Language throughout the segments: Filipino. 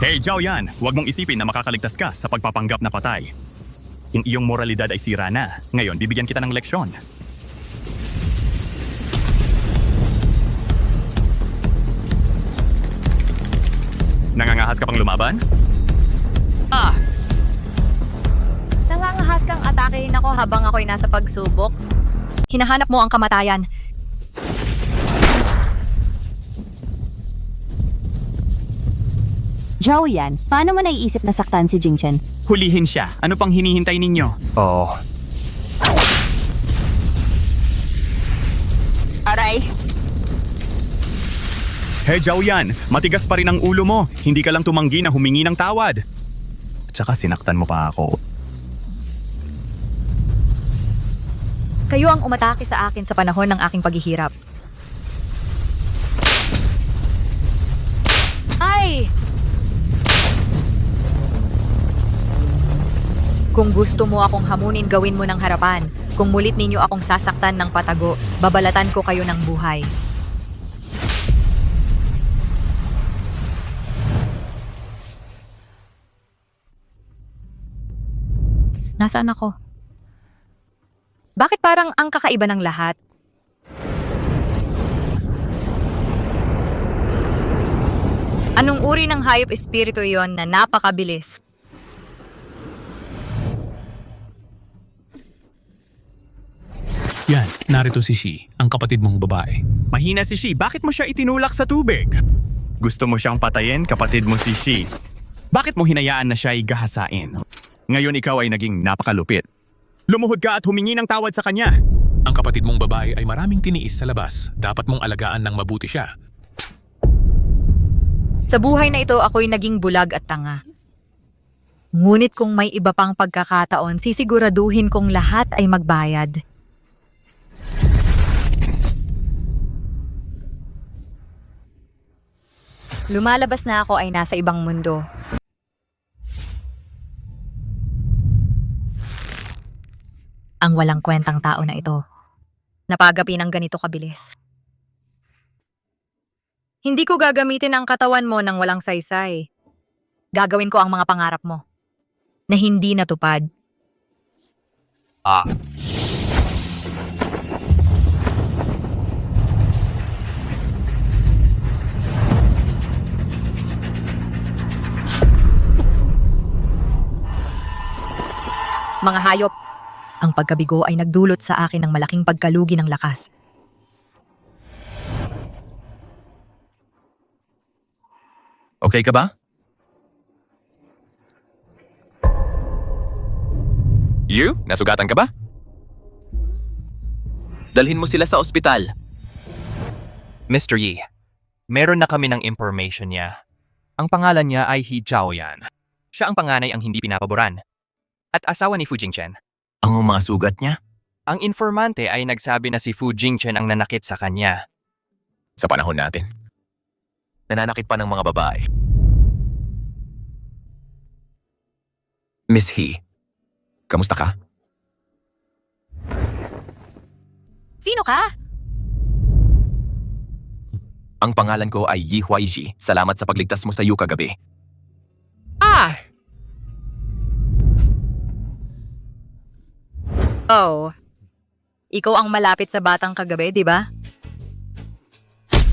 Hey Zhao Yan, huwag mong isipin na makakaligtas ka sa pagpapanggap na patay. Yung iyong moralidad ay sira na. Ngayon, bibigyan kita ng leksyon. Nangangahas ka pang lumaban? Nangangahas kang atakehin ako habang ako'y nasa pagsubok. Hinahanap mo ang kamatayan. Zhao Yan, paano mo naiisip na saktan si Jingchen? Hulihin siya. Ano pang hinihintay ninyo? Oo. Aray! Hey Zhao Yan, matigas pa rin ang ulo mo. Hindi ka lang tumanggi na humingi ng tawad. At saka sinaktan mo pa ako. Kayo ang umatake sa akin sa panahon ng aking paghihirap. Ay! Kung gusto mo akong hamunin, gawin mo ng harapan. Kung mulit ninyo akong sasaktan ng patago, babalatan ko kayo ng buhay. Nasaan ako? Bakit parang ang kakaiba ng lahat? Anong uri ng hayop espiritu yon na napakabilis? Yan, narito si Shi, ang kapatid mong babae. Mahina si Shi, bakit mo siya itinulak sa tubig? Gusto mo siyang patayin, kapatid mo si Shi. Bakit mo hinayaan na siya ay gahasain? Ngayon ikaw ay naging napakalupit. Lumuhod ka at humingi ng tawad sa kanya. Ang kapatid mong babae ay maraming tiniis sa labas. Dapat mong alagaan ng mabuti siya. Sa buhay na ito, ako'y naging bulag at tanga. Ngunit kung may iba pang pagkakataon, sisiguraduhin kong lahat ay magbayad. Lumalabas na ako ay nasa ibang mundo. Ang walang kwentang tao na ito. Napagapi ng ganito kabilis. Hindi ko gagamitin ang katawan mo ng walang saysay. Gagawin ko ang mga pangarap mo na hindi natupad. Mga hayop, ang pagkabigo ay nagdulot sa akin ng malaking pagkalugi ng lakas. Okay ka ba? You? Nasugatan ka ba? Dalhin mo sila sa ospital. Mr. Yi, meron na kami ng information niya. Ang pangalan niya ay He Jiaoyan. Siya ang panganay ang hindi pinapaboran. At asawa ni Fu Jingchen. Ang mga sugat niya? Ang informante ay nagsabi na si Fu Jingchen ang nanakit sa kanya. Sa panahon natin. Nananakit pa ng mga babae. Miss He, kamusta ka? Sino ka? Ang pangalan ko ay Yi Huaiji. Salamat sa pagligtas mo sa iyo kagabi. Oh, ikaw ang malapit sa batang kagabi, di ba?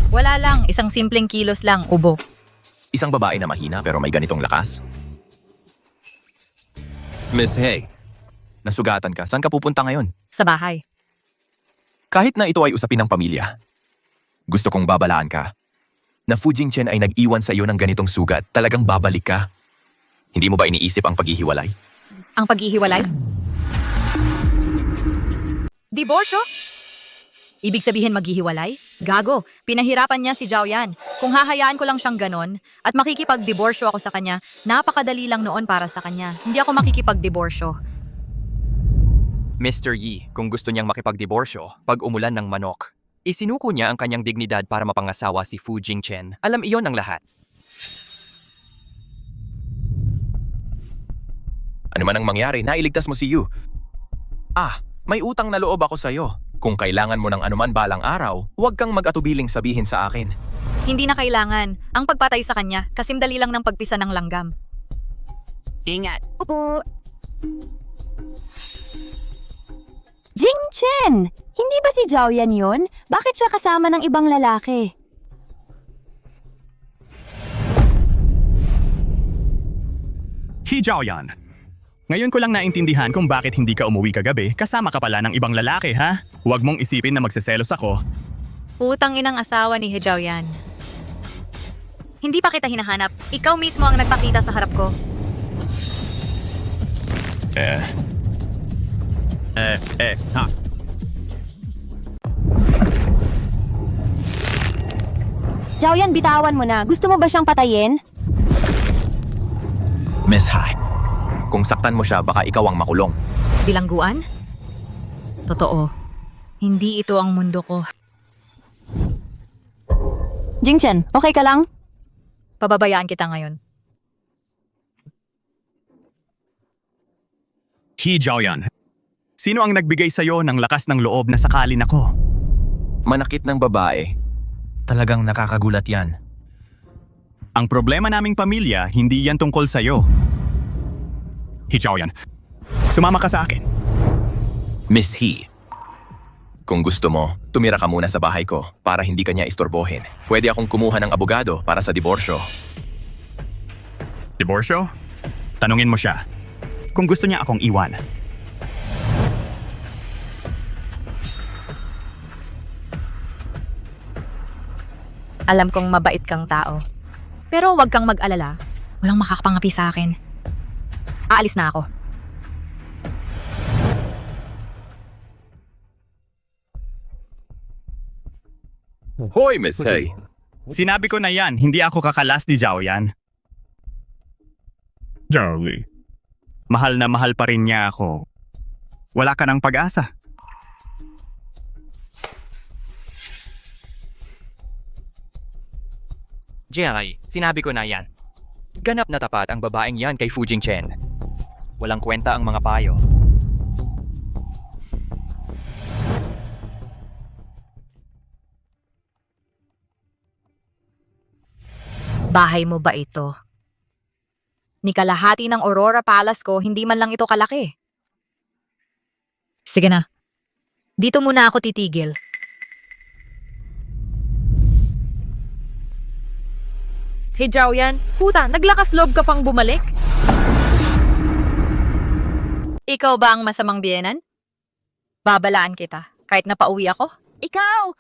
Wala lang, isang simpleng kilos lang, ubo. Isang babae na mahina pero may ganitong lakas. Miss He, nasugatan ka. Saan ka pupunta ngayon? Sa bahay. Kahit na ito ay usapin ng pamilya, gusto kong babalaan ka. Na Fu Jingchen ay nag-iwan sa iyo ng ganitong sugat, talagang babalik ka. Hindi mo ba iniisip ang paghihiwalay? Ang paghihiwalay? Diborsyo? Ibig sabihin maghihiwalay? Gago, pinahirapan niya si Zhao Yan. Kung hahayaan ko lang siyang ganon at makikipag-diborsyo ako sa kanya, napakadali lang noon para sa kanya. Hindi ako makikipag-diborsyo. Mr. Yi, kung gusto niyang makipagdiborsyo, pag umulan ng manok, isinuko niya ang kanyang dignidad para mapangasawa si Fu Jingchen. Alam iyon ng lahat. Ano man ang mangyari, nailigtas mo si Yu. May utang na loob ako sa iyo. Kung kailangan mo ng anuman balang araw, huwag kang mag-atubiling sabihin sa akin. Hindi na kailangan. Ang pagpatay sa kanya, kasimdali lang ng pagpisa ng langgam. Ingat! Opo. Jingchen! Hindi ba si Zhaoyan yun? Bakit siya kasama ng ibang lalaki? He Jiaoyan. Ngayon ko lang naintindihan kung bakit hindi ka umuwi kagabi kasama ka pala ng ibang lalaki, ha? Huwag mong isipin na magseselos ako. Utang inang asawa ni He Jiaoyan. Hindi pa kita hinahanap. Ikaw mismo ang nagpakita sa harap ko. Ha? Zhaoyan, bitawan mo na. Gusto mo ba siyang patayin? Miss Hai, kung saktan mo siya, baka ikaw ang makulong. Bilangguan? Totoo. Hindi ito ang mundo ko. Jingchen, okay ka lang? Pababayaan kita ngayon. He Jiaoyan. Sino ang nagbigay sa'yo ng lakas ng loob na sakalin ako? Manakit ng babae. Talagang nakakagulat yan. Ang problema naming pamilya, hindi yan tungkol sa'yo. He Jiaoyan. Sumama ka sa akin. Miss He, kung gusto mo, tumira ka muna sa bahay ko para hindi ka niya istorbohin. Pwede akong kumuha ng abogado para sa diborsyo. Diborsyo? Tanungin mo siya. Kung gusto niya akong iwan. Alam kong mabait kang tao. Pero huwag kang mag-alala. Walang makakapangapi sa akin. Aalis na ako. Hoy, Miss He. Sinabi ko na yan, hindi ako kakalas ni Jiaoyan. Joey. Mahal na mahal pa rin niya ako. Wala ka ng pag-asa. Jiai, sinabi ko na yan. Ganap na tapat ang babaeng yan kay Fu Jingchen. Walang kwenta ang mga payo. Bahay mo ba ito? Ni kalahati ng Aurora Palace ko, hindi man lang ito kalaki. Sige na. Dito muna ako titigil. Hey Jiaoyan, puta, naglakas loob ka pang bumalik? Ikaw ba ang masamang biyenan? Babalaan kita, kahit napauwi ako. Ikaw!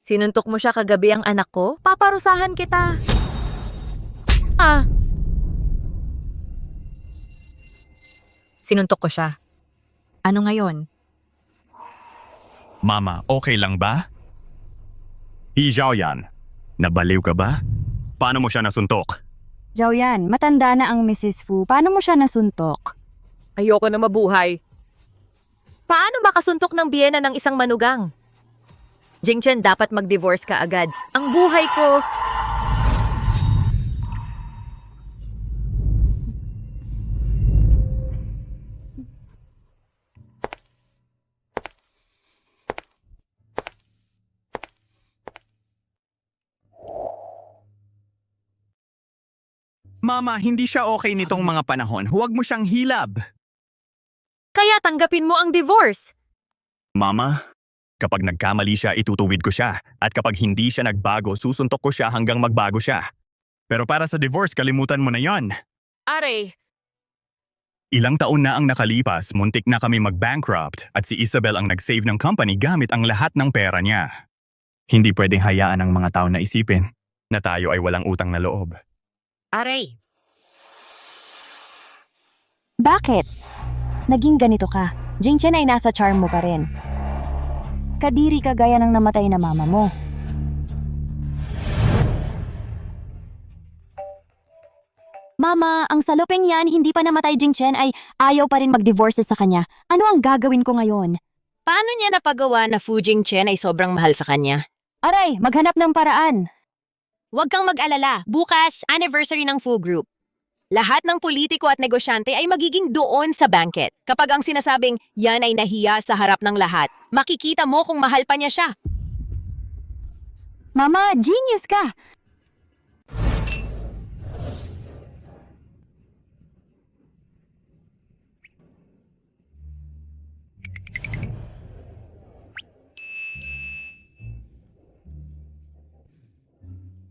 Sinuntok mo siya kagabi ang anak ko? Paparusahan kita. Sinuntok ko siya. Ano ngayon? Mama, okay lang ba? He Jiaoyan. Nabaliw ka ba? Paano mo siya nasuntok? Zhaoyan, matanda na ang Mrs. Fu. Paano mo siya nasuntok? Ayoko na mabuhay. Paano makasuntok ng biyena ng isang manugang? Jingchen, dapat mag-divorce ka agad. Ang buhay ko... Mama, hindi siya okay nitong mga panahon. Huwag mo siyang hilab. Kaya tanggapin mo ang divorce. Mama, kapag nagkamali siya, itutuwid ko siya. At kapag hindi siya nagbago, susuntok ko siya hanggang magbago siya. Pero para sa divorce, kalimutan mo na yon. Are, Ilang taon na ang nakalipas, muntik na kami mag-bankrupt at si Isabel ang nag-save ng company gamit ang lahat ng pera niya. Hindi pwedeng hayaan ng mga tao na isipin na tayo ay walang utang na loob. Are. Bakit? Naging ganito ka. Jingchen ay nasa charm mo pa rin. Kadiri ka gaya ng namatay na mama mo. Mama, ang saluping yan, hindi pa namatay Jingchen ay ayaw pa rin mag-divorce sa kanya. Ano ang gagawin ko ngayon? Paano niya napagawa na Fu Jingchen ay sobrang mahal sa kanya? Aray, maghanap ng paraan. Huwag kang mag-alala. Bukas, anniversary ng Fu Group. Lahat ng politiko at negosyante ay magiging doon sa banquet. Kapag ang sinasabing yan ay nahiya sa harap ng lahat, makikita mo kung mahal pa niya siya. Mama, genius ka!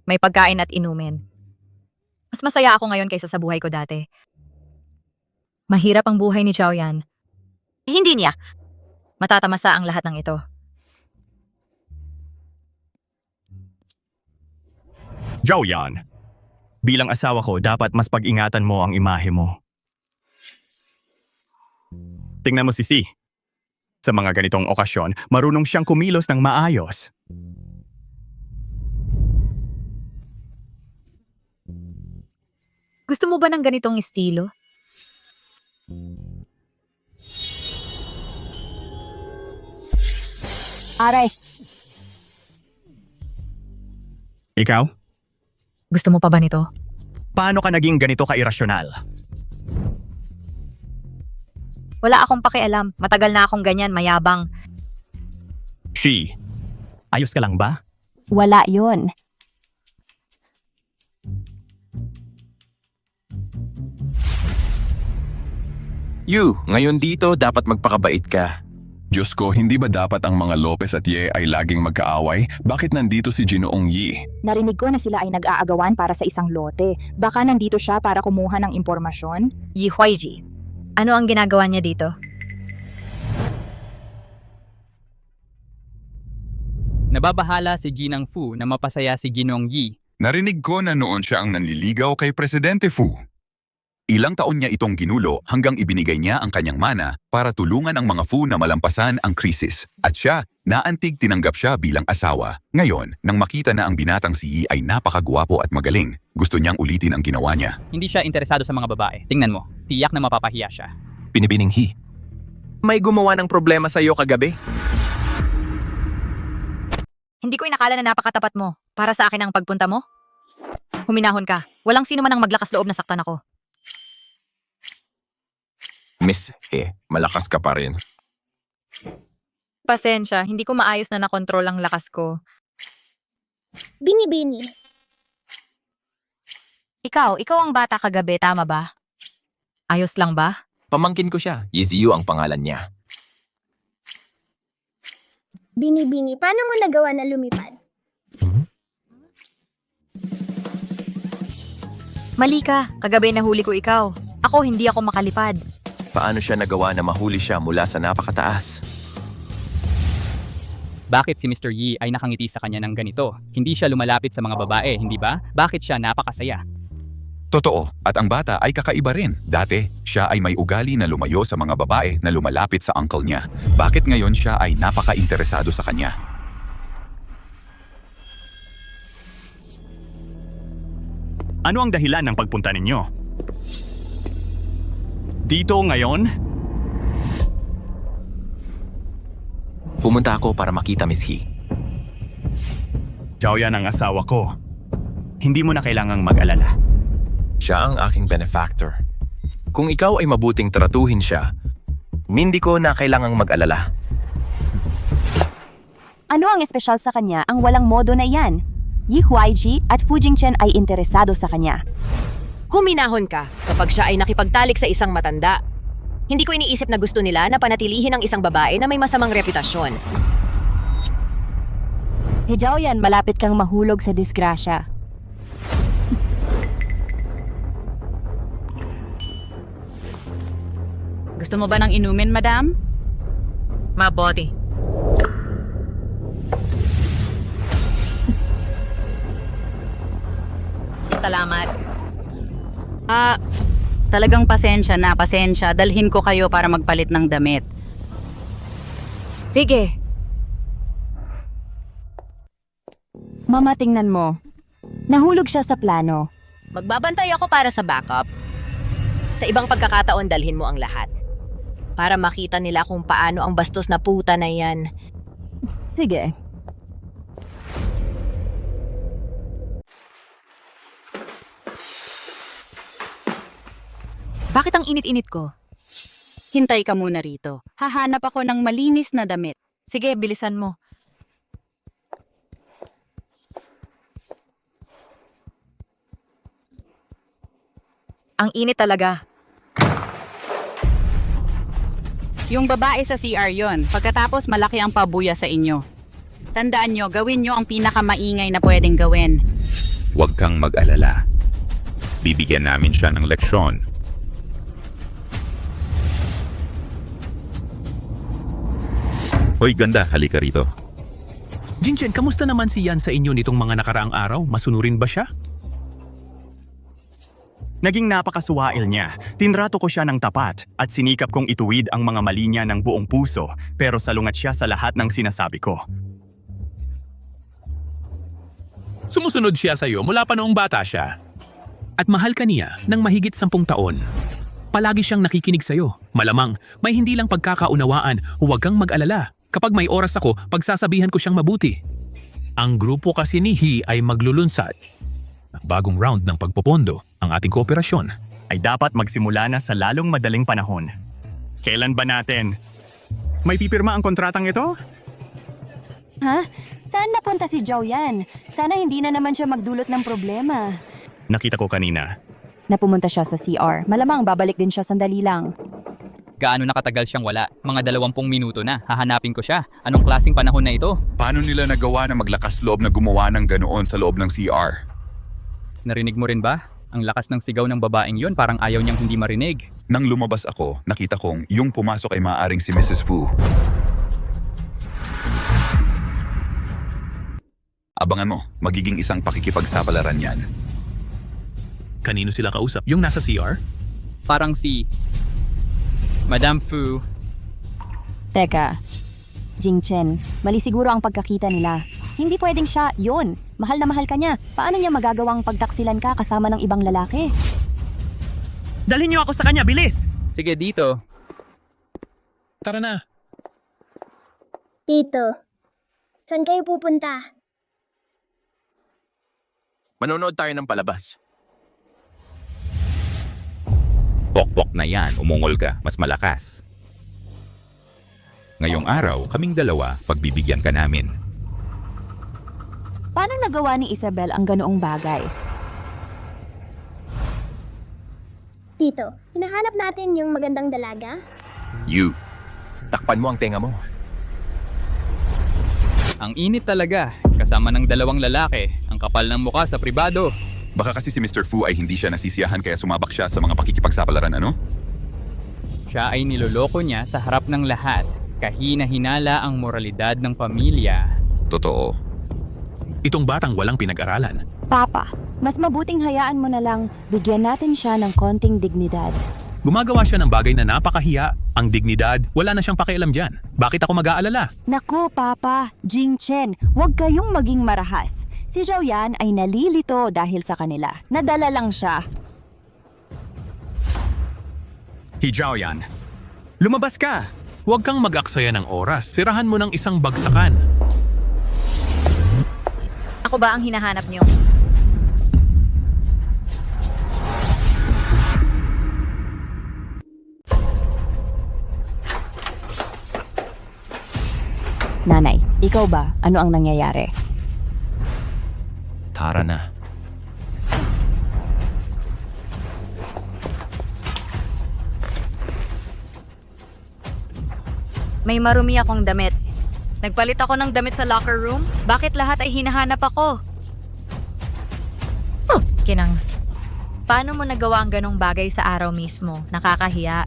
May pagkain at inumin. Mas masaya ako ngayon kaysa sa buhay ko dati. Mahirap ang buhay ni Xiaoyan. Hindi niya. Matatamasa ang lahat ng ito. Xiaoyan, bilang asawa ko, dapat mas pag-ingatan mo ang imahe mo. Tingnan mo si Si. Sa mga ganitong okasyon, marunong siyang kumilos ng maayos. Gusto mo ba ng ganitong estilo? Aray, Ikaw? Gusto mo pa ba nito? Paano ka naging ganito ka-irasyonal? Wala akong pakialam. Matagal na akong ganyan, mayabang. Shi, ayos ka lang ba? wala yon. Ngayon dito dapat magpakabait ka. Diyos ko, hindi ba dapat ang mga Lopez at Ye ay laging magkaaway? Bakit nandito si Ginoong Yi? Narinig ko na sila ay nag-aagawan para sa isang lote. Baka nandito siya para kumuha ng impormasyon? Yi Huaiji. Ano ang ginagawa niya dito? Nababahala si Ginang Fu na mapasaya si Ginong Yi. Narinig ko na noon siya ang nanliligaw kay Presidente Fu. Ilang taon niya itong ginulo hanggang ibinigay niya ang kanyang mana para tulungan ang mga Fu na malampasan ang krisis. At siya, naantig tinanggap siya bilang asawa. Ngayon, nang makita na ang binatang si Yi ay napakagwapo at magaling, gusto niyang ulitin ang ginawa niya. Hindi siya interesado sa mga babae. Tingnan mo, tiyak na mapapahiya siya. Binibining Hi. May gumawa ng problema sa iyo kagabi? Hindi ko inakala na napakatapat mo. Para sa akin ang pagpunta mo? Huminahon ka. Walang sino man ang maglakas loob na saktan ako. Miss, malakas ka pa rin. Pasensya, hindi ko maayos na nakontrol ang lakas ko. Bini-bini. Ikaw ang bata kagabi, tama ba? Ayos lang ba? Pamangkin ko siya. Yiziyu ang pangalan niya. Bini-bini, paano mo nagawa na lumipad? Mali ka. Kagabi nahuli ko ikaw. Ako hindi ako makalipad. Paano siya nagawa na mahuli siya mula sa napakataas? Bakit si Mr. Yi ay nakangiti sa kanya ng ganito? Hindi siya lumalapit sa mga babae, hindi ba? Bakit siya napakasaya? Totoo, at ang bata ay kakaiba rin. Dati, siya ay may ugali na lumayo sa mga babae na lumalapit sa uncle niya. Bakit ngayon siya ay napaka-interesado sa kanya? Ano ang dahilan ng pagpunta ninyo? Dito ngayon? Pumunta ako para makita Miss Hi. Xiaoyan ang asawa ko. Hindi mo na kailangang mag-alala. Siya ang aking benefactor. Kung ikaw ay mabuting tratuhin siya, hindi ko na kailangang mag-alala. Ano ang espesyal sa kanya ang walang modo na yan? Yi Huaiji at Fu Jingchen ay interesado sa kanya. Huminahon ka kapag siya ay nakipagtalik sa isang matanda. Hindi ko iniisip na gusto nila na panatilihin ang isang babae na may masamang reputasyon. Xiaoyan, malapit kang mahulog sa disgrasya. Gusto mo ba ng inumin, madam? Mabuti. Salamat. Talagang pasensya. Dalhin ko kayo para magpalit ng damit. Sige. Mama, tingnan mo. Nahulog siya sa plano. Magbabantay ako para sa backup. Sa ibang pagkakataon, dalhin mo ang lahat. Para makita nila kung paano ang bastos na puta na yan. Sige. Bakit ang init-init ko? Hintay ka muna rito. Hahanap ako ng malinis na damit. Sige, bilisan mo. Ang init talaga. Yung babae sa CR yon. Pagkatapos malaki ang pabuya sa inyo. Tandaan nyo, gawin nyo ang pinakamaingay na pwedeng gawin. Huwag kang mag-alala. Bibigyan namin siya ng leksyon. Hoy ganda, halika rito. Jinchen, kamusta naman si Yan sa inyo nitong mga nakaraang araw? Masunurin ba siya? Naging napakasuwail niya. Tinrato ko siya ng tapat at sinikap kong ituwid ang mga mali niya ng buong puso pero salungat siya sa lahat ng sinasabi ko. Sumusunod siya sa iyo mula pa noong bata siya. At mahal ka niya ng mahigit 10 taon. Palagi siyang nakikinig sa iyo. Malamang may hindi lang pagkakaunawaan, huwag kang mag-alala. Kapag may oras ako, pagsasabihan ko siyang mabuti. Ang grupo kasi ni Hee ay maglulunsad. Bagong round ng pagpopondo, ang ating kooperasyon. Ay dapat magsimula na sa lalong madaling panahon. Kailan ba natin? May pipirma ang kontratang ito? Ha? Saan napunta si Zhao Yan? Sana hindi na naman siya magdulot ng problema. Nakita ko kanina. Napumunta siya sa CR. Malamang babalik din siya sandali lang. Gaano nakatagal siyang wala? Mga 20 minuto na. Hahanapin ko siya. Anong klaseng panahon na ito? Paano nila nagawa na maglakas loob na gumawa ng ganoon sa loob ng CR? Narinig mo rin ba? Ang lakas ng sigaw ng babaeng yon, parang ayaw niyang hindi marinig. Nang lumabas ako, nakita kong yung pumasok ay maaaring si Mrs. Fu. Abangan mo, magiging isang pakikipagsapalaran yan. Kanino sila kausap? Yung nasa CR? Parang si Madame Fu. Teka, Jingchen, mali siguro ang pagkakita nila. Hindi pwedeng siya, yon. Mahal na mahal ka niya. Paano niya magagawang pagtaksilan ka kasama ng ibang lalaki? Dalhin niyo ako sa kanya, bilis! Sige, dito. Tara na. Tito, saan kayo pupunta? Manonood tayo ng palabas. Pokpok na yan, umungol ka, mas malakas. Ngayong araw, kaming dalawa, pagbibigyan ka namin. Paano nagawa ni Isabel ang ganoong bagay? Tito, hinahanap natin yung magandang dalaga? You, takpan mo ang tenga mo. Ang init talaga. Kasama ng 2 lalaki. Ang kapal ng mukha sa pribado. Baka kasi si Mr. Fu ay hindi siya nasisiyahan kaya sumabak siya sa mga pakikipagsapalaran, ano? Siya ay niloloko niya sa harap ng lahat. Kahina-hinala ang moralidad ng pamilya. Totoo. Itong batang walang pinag-aralan. Papa, mas mabuting hayaan mo na lang bigyan natin siya ng konting dignidad. Gumagawa siya ng bagay na napakahiya. Ang dignidad, wala na siyang pakialam dyan. Bakit ako mag-aalala? Naku, Papa, Jingchen, huwag kayong maging marahas. Si Zhao Yan ay nalilito dahil sa kanila. Nadala lang siya. Hee Yan, lumabas ka! Huwag kang mag-aksaya ng oras. Sirahan mo ng isang bagsakan. Ako ba ang hinahanap niyo? Nanay, ikaw ba? Ano ang nangyayari? Tara na. May marumi akong damit. Nagpalit ako ng damit sa locker room? Bakit lahat ay hinahanap ako? Kinang. Paano mo nagawa ang ganong bagay sa araw mismo? Nakakahiya.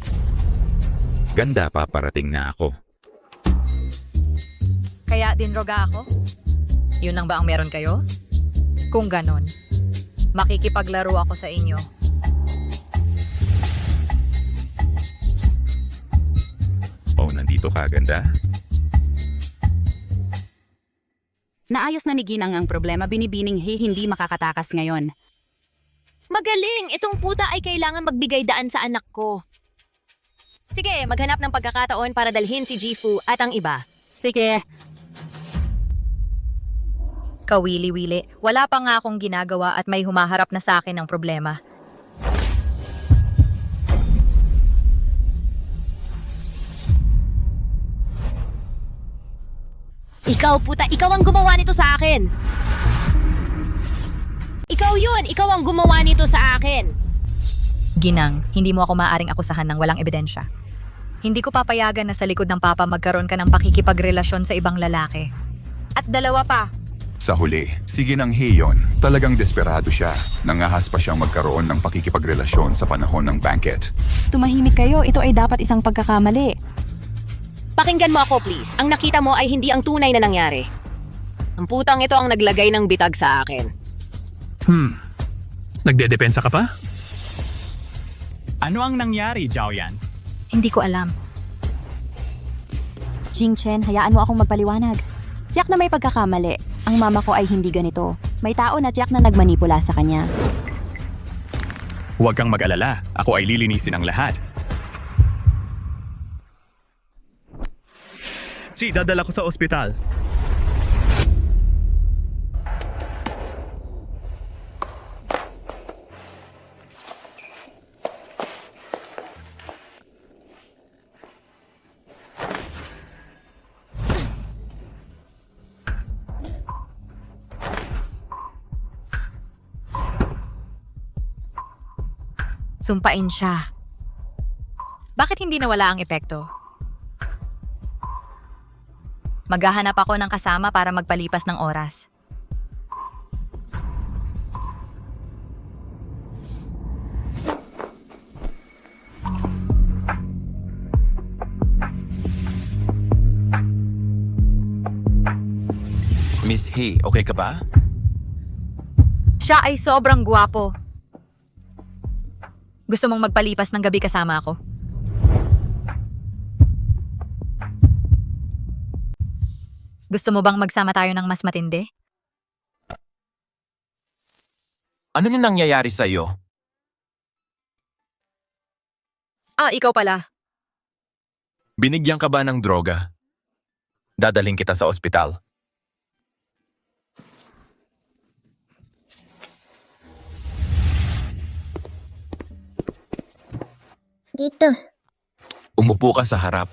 Ganda pa, parating na ako. Kaya dinroga ako? Yun lang ba ang meron kayo? Kung ganon, makikipaglaro ako sa inyo. Oh, nandito ka, ganda. Naayos na ni Ginang ang problema, binibining hindi makakatakas ngayon. Magaling! Itong puta ay kailangan magbigay daan sa anak ko. Sige, maghanap ng pagkakataon para dalhin si Jifu at ang iba. Sige. Kawili-wili, wala pa nga akong ginagawa at may humaharap na sa akin ng problema. Ikaw puta, ikaw ang gumawa nito sa akin. Ikaw yun, ikaw ang gumawa nito sa akin. Ginang, hindi mo ako maaaring akusahan ng walang ebidensya. Hindi ko papayagan na sa likod ng papa magkaroon ka ng pakikipagrelasyon sa ibang lalaki. At dalawa pa. Sa huli, si Ginang Heyon, talagang desperado siya. Nangahas pa siyang magkaroon ng pakikipagrelasyon sa panahon ng banquet. Tumahimik kayo, ito ay dapat isang pagkakamali. Pakinggan mo ako please. Ang nakita mo ay hindi ang tunay na nangyari. Ang putang ito ang naglagay ng bitag sa akin. Nagdedepensa ka pa? Ano ang nangyari, Jiaoyan? Hindi ko alam. Jingchen, hayaan mo akong magpaliwanag. Tiyak na may pagkakamali. Ang mama ko ay hindi ganito. May tao na tiyak na nagmanipula sa kanya. Huwag kang mag-alala. Ako ay lilinisin ang lahat. Si, dadala ko sa ospital. Sumpain siya. Bakit hindi nawala ang epekto? Maghahanap ako ng kasama para magpalipas ng oras. Miss He, okay ka ba? Siya ay sobrang gwapo. Gusto mong magpalipas ng gabi kasama ako? Gusto mo bang magsama tayo ng mas matindi? Ano na nangyayari sa'yo? Ikaw pala. Binigyan ka ba ng droga? Dadaling kita sa ospital. Dito. Umupo ka sa harap.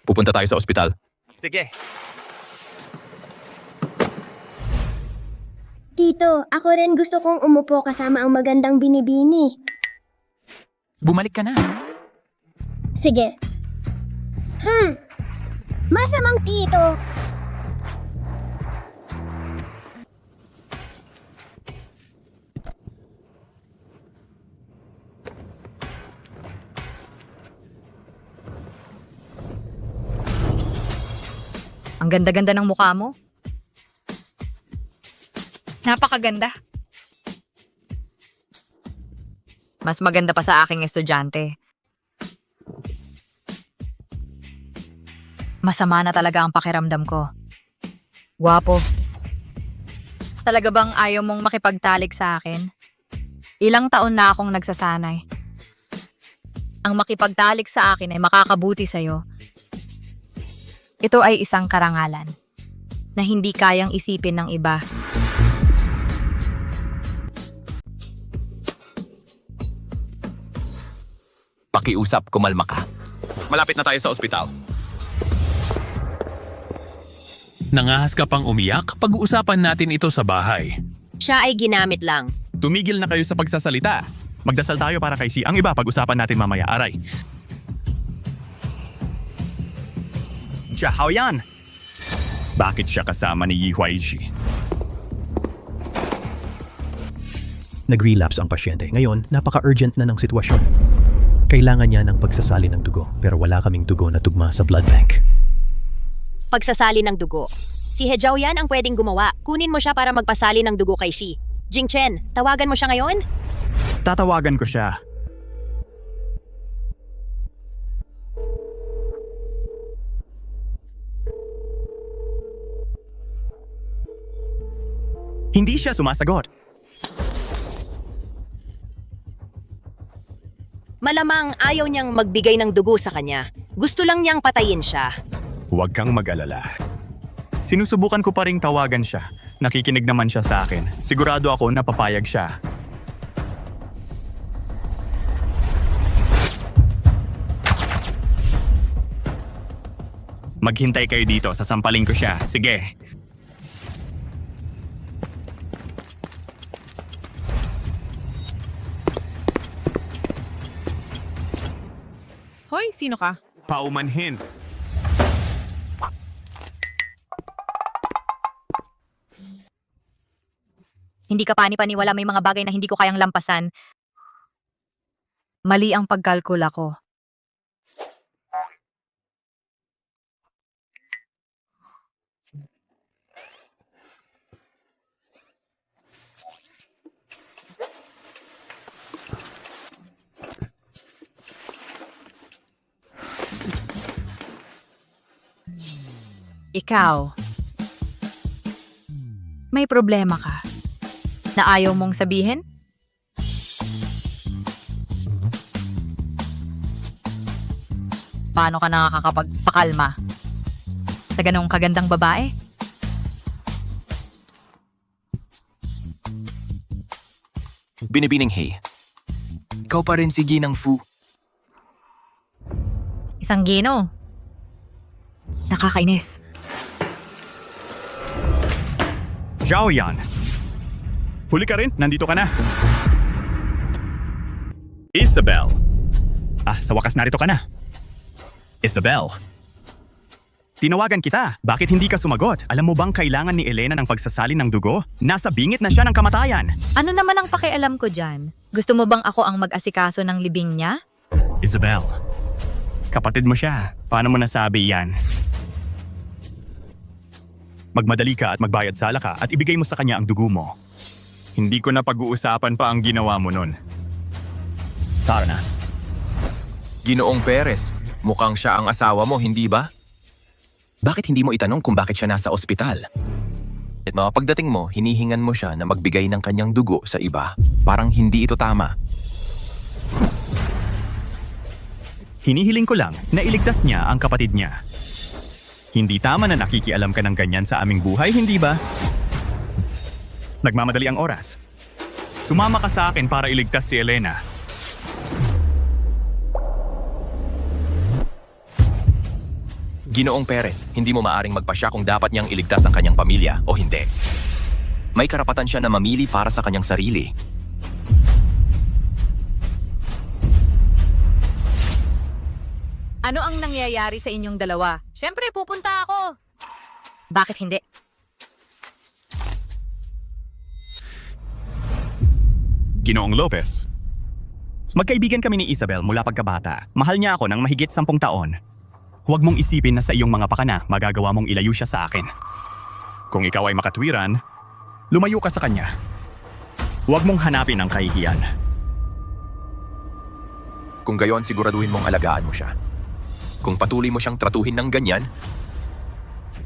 Pupunta tayo sa ospital. Sige. Tito, ako rin gusto kong umupo kasama ang magandang binibini. Bumalik ka na. Sige. Masamang tito. Ang ganda-ganda ng mukha mo. Napakaganda. Mas maganda pa sa aking estudyante. Masama na talaga ang pakiramdam ko. Guwapo. Talaga bang ayaw mong makipagtalik sa akin? Ilang taon na akong nagsasanay. Ang makipagtalik sa akin ay makakabuti sa'yo. Ito ay isang karangalan na hindi kayang isipin ng iba. Pakiusap, kumalma ka. Malapit na tayo sa ospital. Nangahas ka pang umiyak? Pag-uusapan natin ito sa bahay. Siya ay ginamit lang. Tumigil na kayo sa pagsasalita. Magdasal tayo para kay Si. Ang iba, pag-usapan natin mamaya. Aray. Jiaoyan! Bakit siya kasama ni Yi Huaishi? Nag-relapse ang pasyente. Ngayon, napaka-urgent na ng sitwasyon. Kailangan niya ng pagsasali ng dugo, pero wala kaming dugo na tugma sa blood bank. Pagsasali ng dugo. Si He Jiaoyan ang pwedeng gumawa. Kunin mo siya para magpasali ng dugo kay Si. Jingchen, tawagan mo siya ngayon? Tatawagan ko siya. Hindi siya sumasagot. Malamang ayaw niyang magbigay ng dugo sa kanya. Gusto lang niyang patayin siya. Huwag kang mag-alala. Sinusubukan ko pa ring tawagan siya. Nakikinig naman siya sa akin. Sigurado ako na papayag siya. Maghintay kayo dito, sasampalin ko siya. Sige. Hoy, sino ka? Paumanhin. Hindi ka pani-paniwala, may mga bagay na hindi ko kayang lampasan. Mali ang pagkalkula ko. Ikaw, may problema ka na ayaw mong sabihin? Paano ka nakakapagpakalma sa ganong kagandang babae? Binibining Hey. Ikaw pa rin si Ginang Fu. Isang gino. Nakakainis. Zhao Yan. Huli ka rin, nandito ka na. Isabel. Sa wakas narito ka na. Isabel. Tinawagan kita. Bakit hindi ka sumagot? Alam mo bang kailangan ni Elena ng pagsasalin ng dugo? Nasa bingit na siya ng kamatayan. Ano naman ang pakialam ko dyan? Gusto mo bang ako ang mag-asikaso ng libing niya? Isabel. Kapatid mo siya. Paano mo nasabi yan? Magmadali ka at magbayad sala ka at ibigay mo sa kanya ang dugo mo. Hindi ko na pag-uusapan pa ang ginawa mo nun. Tara na. Ginoong Perez, mukhang siya ang asawa mo, hindi ba? Bakit hindi mo itanong kung bakit siya nasa ospital? At pagdating mo, hinihingan mo siya na magbigay ng kanyang dugo sa iba. Parang hindi ito tama. Hinihiling ko lang na iligtas niya ang kapatid niya. Hindi tama na nakikialam ka ng ganyan sa aming buhay, hindi ba? Nagmamadali ang oras. Sumama ka sa akin para iligtas si Elena. Ginoong Perez, hindi mo maaring magpasya kung dapat niyang iligtas ang kanyang pamilya o hindi. May karapatan siya na mamili para sa kanyang sarili. Ano ang nangyayari sa inyong dalawa? Siyempre, pupunta ako. Bakit hindi? Ginoong Lopez. Magkaibigan kami ni Isabel mula pagkabata. Mahal niya ako ng mahigit 10 taon. Huwag mong isipin na sa iyong mga pakana magagawa mong ilayo siya sa akin. Kung ikaw ay makatwiran, lumayo ka sa kanya. Huwag mong hanapin ang kahihiyan. Kung gayon, siguraduhin mong alagaan mo siya. Kung patuloy mo siyang tratuhin ng ganyan,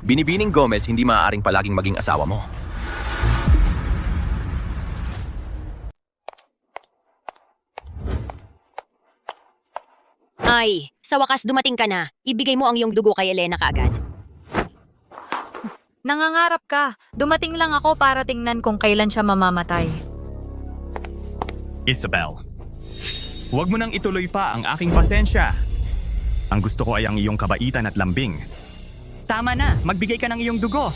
Binibining Gomez hindi maaaring palaging maging asawa mo. Ay, sa wakas dumating ka na. Ibigay mo ang iyong dugo kay Elena kaagad. Nangangarap ka. Dumating lang ako para tingnan kung kailan siya mamamatay. Isabel, huwag mo nang ituloy pa ang aking pasensya. Ang gusto ko ay ang iyong kabaitan at lambing. Tama na, magbigay ka ng iyong dugo.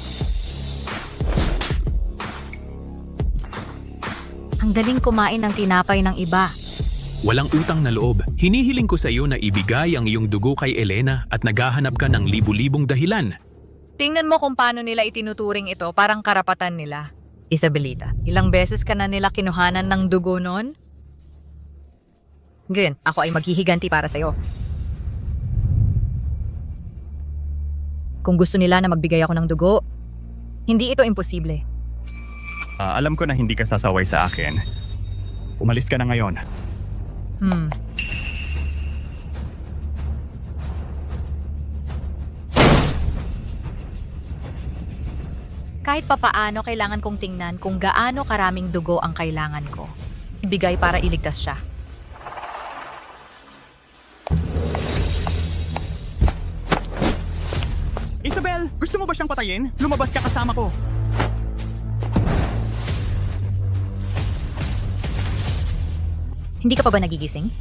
Ang daling kumain ng tinapay ng iba. Walang utang na loob. Hinihiling ko sa iyo na ibigay ang iyong dugo kay Elena at naghahanap ka ng libu-libong dahilan. Tingnan mo kung paano nila itinuturing ito, parang karapatan nila. Isabelita, ilang beses ka na nila kinuhanan ng dugo noon? Ngayon, ako ay maghihiganti para sa'yo. Kung gusto nila na magbigay ako ng dugo, hindi ito imposible. Alam ko na hindi ka sasaway sa akin. Umalis ka na ngayon. Kahit papaano, kailangan kong tingnan kung gaano karaming dugo ang kailangan ko. Ibigay para iligtas siya. Isabel, gusto mo ba siyang patayin? Lumabas ka kasama ko. Hindi ka pa ba nagigising?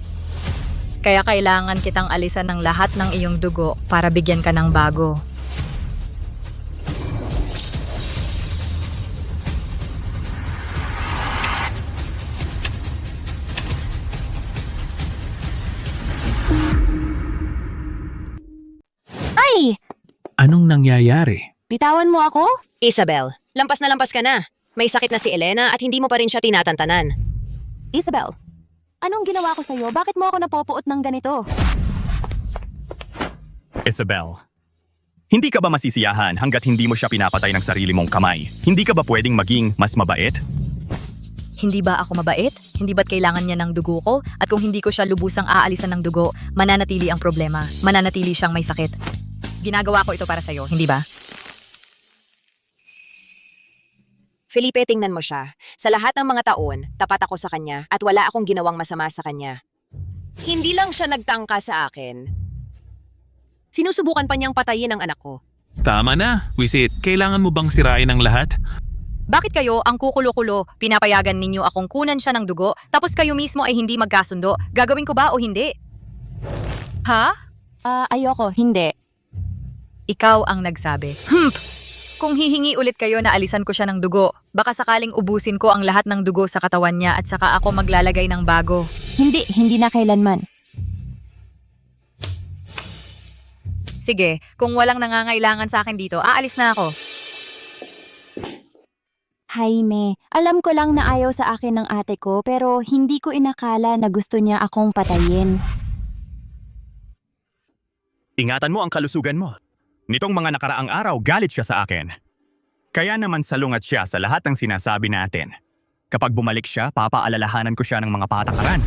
Kaya kailangan kitang alisan ng lahat ng iyong dugo para bigyan ka ng bago. Hey! Anong nangyayari? Bitawan mo ako? Isabel, lampas na lampas ka na. May sakit na si Elena at hindi mo pa rin siya tinatantanan. Isabel, anong ginawa ko sa'yo? Bakit mo ako napopuot ng ganito? Isabel, hindi ka ba masisiyahan hanggat hindi mo siya pinapatay ng sarili mong kamay? Hindi ka ba pwedeng maging mas mabait? Hindi ba ako mabait? Hindi ba't kailangan niya ng dugo ko? At kung hindi ko siya lubusang aalisan ng dugo, mananatili ang problema. Mananatili siyang may sakit. Ginagawa ko ito para sa'yo, hindi ba? Felipe, tingnan mo siya. Sa lahat ng mga taon, tapat ako sa kanya at wala akong ginawang masama sa kanya. Hindi lang siya nagtangka sa akin. Sinusubukan pa niyang patayin ang anak ko. Tama na, Wisit. Kailangan mo bang sirain ang lahat? Bakit kayo ang kukulo-kulo, pinapayagan ninyo akong kunan siya ng dugo, tapos kayo mismo ay hindi magkasundo? Gagawin ko ba o hindi? Ha? Ayoko, hindi. Ikaw ang nagsabi. Kung hihingi ulit kayo na alisan ko siya ng dugo, baka sakaling ubusin ko ang lahat ng dugo sa katawan niya at saka ako maglalagay ng bago. Hindi na kailanman. Sige, kung walang nangangailangan sa akin dito, aalis na ako. Jaime, alam ko lang na ayaw sa akin ng ate ko pero hindi ko inakala na gusto niya akong patayin. Ingatan mo ang kalusugan mo. Nitong mga nakaraang araw, galit siya sa akin. Kaya naman salungat siya sa lahat ng sinasabi natin. Kapag bumalik siya, papaalalahanan ko siya ng mga patakaran.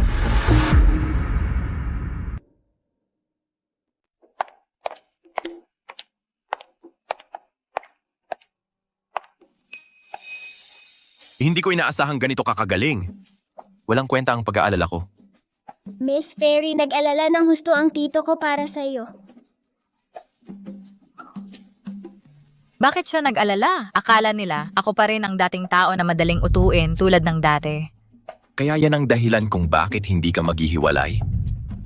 Hindi ko inaasahang ganito kakagaling. Walang kwenta ang pag-aalala ko. Miss Fairy, nag-alala ng husto ang tito ko para sa'yo. Bakit siya nag-alala? Akala nila, ako pa rin ang dating tao na madaling utuin tulad ng dati. Kaya yan ang dahilan kung bakit hindi ka maghihiwalay.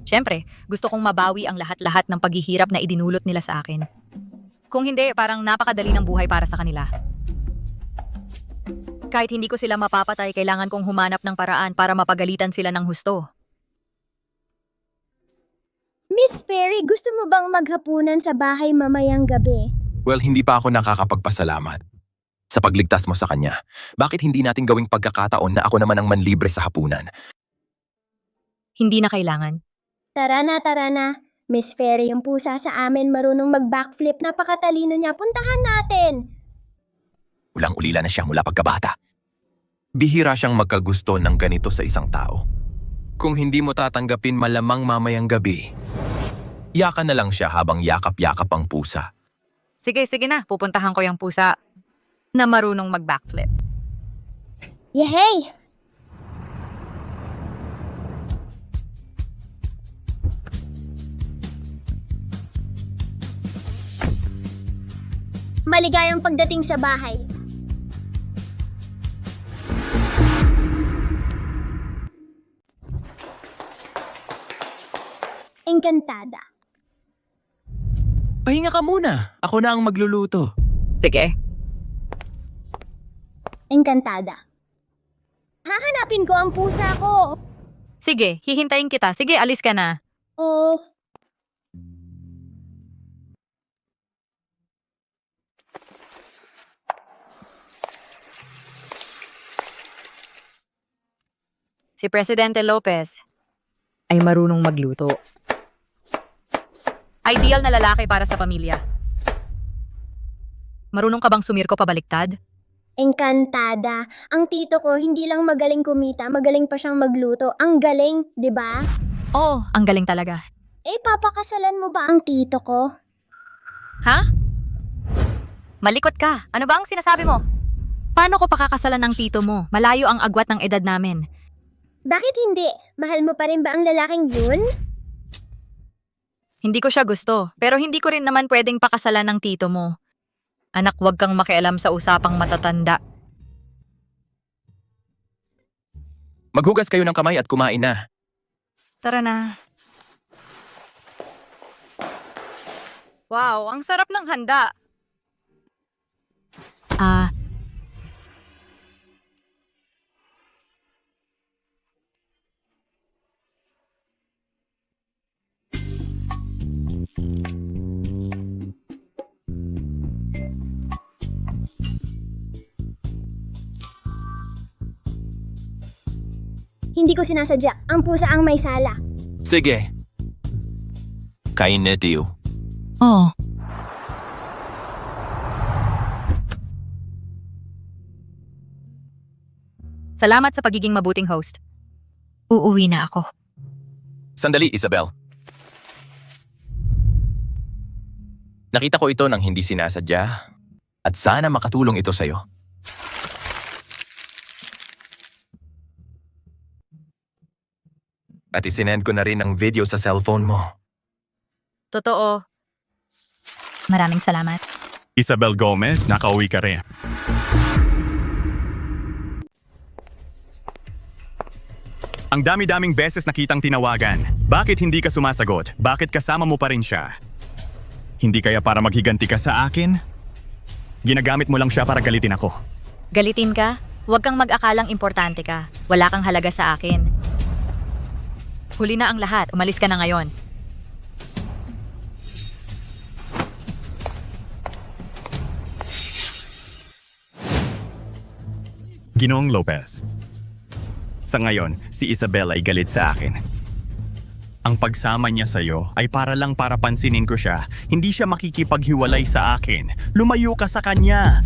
Siyempre, gusto kong mabawi ang lahat-lahat ng paghihirap na idinulot nila sa akin. Kung hindi, parang napakadali ng buhay para sa kanila. Kahit hindi ko sila mapapatay, kailangan kong humanap ng paraan para mapagalitan sila ng husto. Miss Fairy, gusto mo bang maghapunan sa bahay mamayang gabi? Well, hindi pa ako nakakapagpasalamat sa pagligtas mo sa kanya. Bakit hindi natin gawing pagkakataon na ako naman ang manlibre sa hapunan? Hindi na kailangan. Tara na. Miss Fairy, yung pusa sa amin marunong mag-backflip. Napakatalino niya. Puntahan natin! Ulang-ulila na siya mula pagkabata. Bihira siyang magkagusto ng ganito sa isang tao. Kung hindi mo tatanggapin malamang mamayang gabi, yakan na lang siya habang yakap-yakap ang pusa. Sige na. Pupuntahan ko yung pusa na marunong mag-backflip. Yehey! Maligayang pagdating sa bahay. Encantada. Pahinga ka muna. Ako na ang magluluto. Sige. Encantada. Hahanapin ko ang pusa ko. Sige, hihintayin kita. Sige, alis ka na. Oh. Si Presidente Lopez ay marunong magluto. Ideal na lalaki para sa pamilya. Marunong ka bang sumirko pabaliktad? Encantada. Ang tito ko hindi lang magaling kumita, magaling pa siyang magluto. Ang galing, 'di ba? Oo, ang galing talaga. Papakasalan mo ba ang tito ko? Ha? Malikot ka. Ano ba ang sinasabi mo? Paano ko pakakasalan ng tito mo? Malayo ang agwat ng edad namin. Bakit hindi? Mahal mo pa rin ba ang lalaking yun? Hindi ko siya gusto, pero hindi ko rin naman pwedeng pakasalan ng tito mo. Anak, huwag kang makialam sa usapang matatanda. Maghugas kayo ng kamay at kumain na. Tara na. Wow, ang sarap ng handa. Hindi ko sinasadya. Ang pusa ang may sala. Sige. Kainetiyo. Oh. Salamat sa pagiging mabuting host. Uuwi na ako. Sandali, Isabel. Nakita ko ito nang hindi sinasadya. At sana makatulong ito sa'yo. At isinend ko na rin ang video sa cellphone mo. Totoo. Maraming salamat. Isabel Gomez, nakauwi ka rin. Ang dami-daming beses nakitang tinawagan. Bakit hindi ka sumasagot? Bakit kasama mo pa rin siya? Hindi kaya para maghiganti ka sa akin? Ginagamit mo lang siya para galitin ako. Galitin ka? Huwag kang mag-akalang importante ka. Wala kang halaga sa akin. Huli na ang lahat. Umalis ka na ngayon. Ginoong Lopez. Sa ngayon, si Isabel ay galit sa akin. Ang pagsama niya sa'yo ay para lang para pansinin ko siya. Hindi siya makikipaghiwalay sa akin. Lumayo ka sa kanya.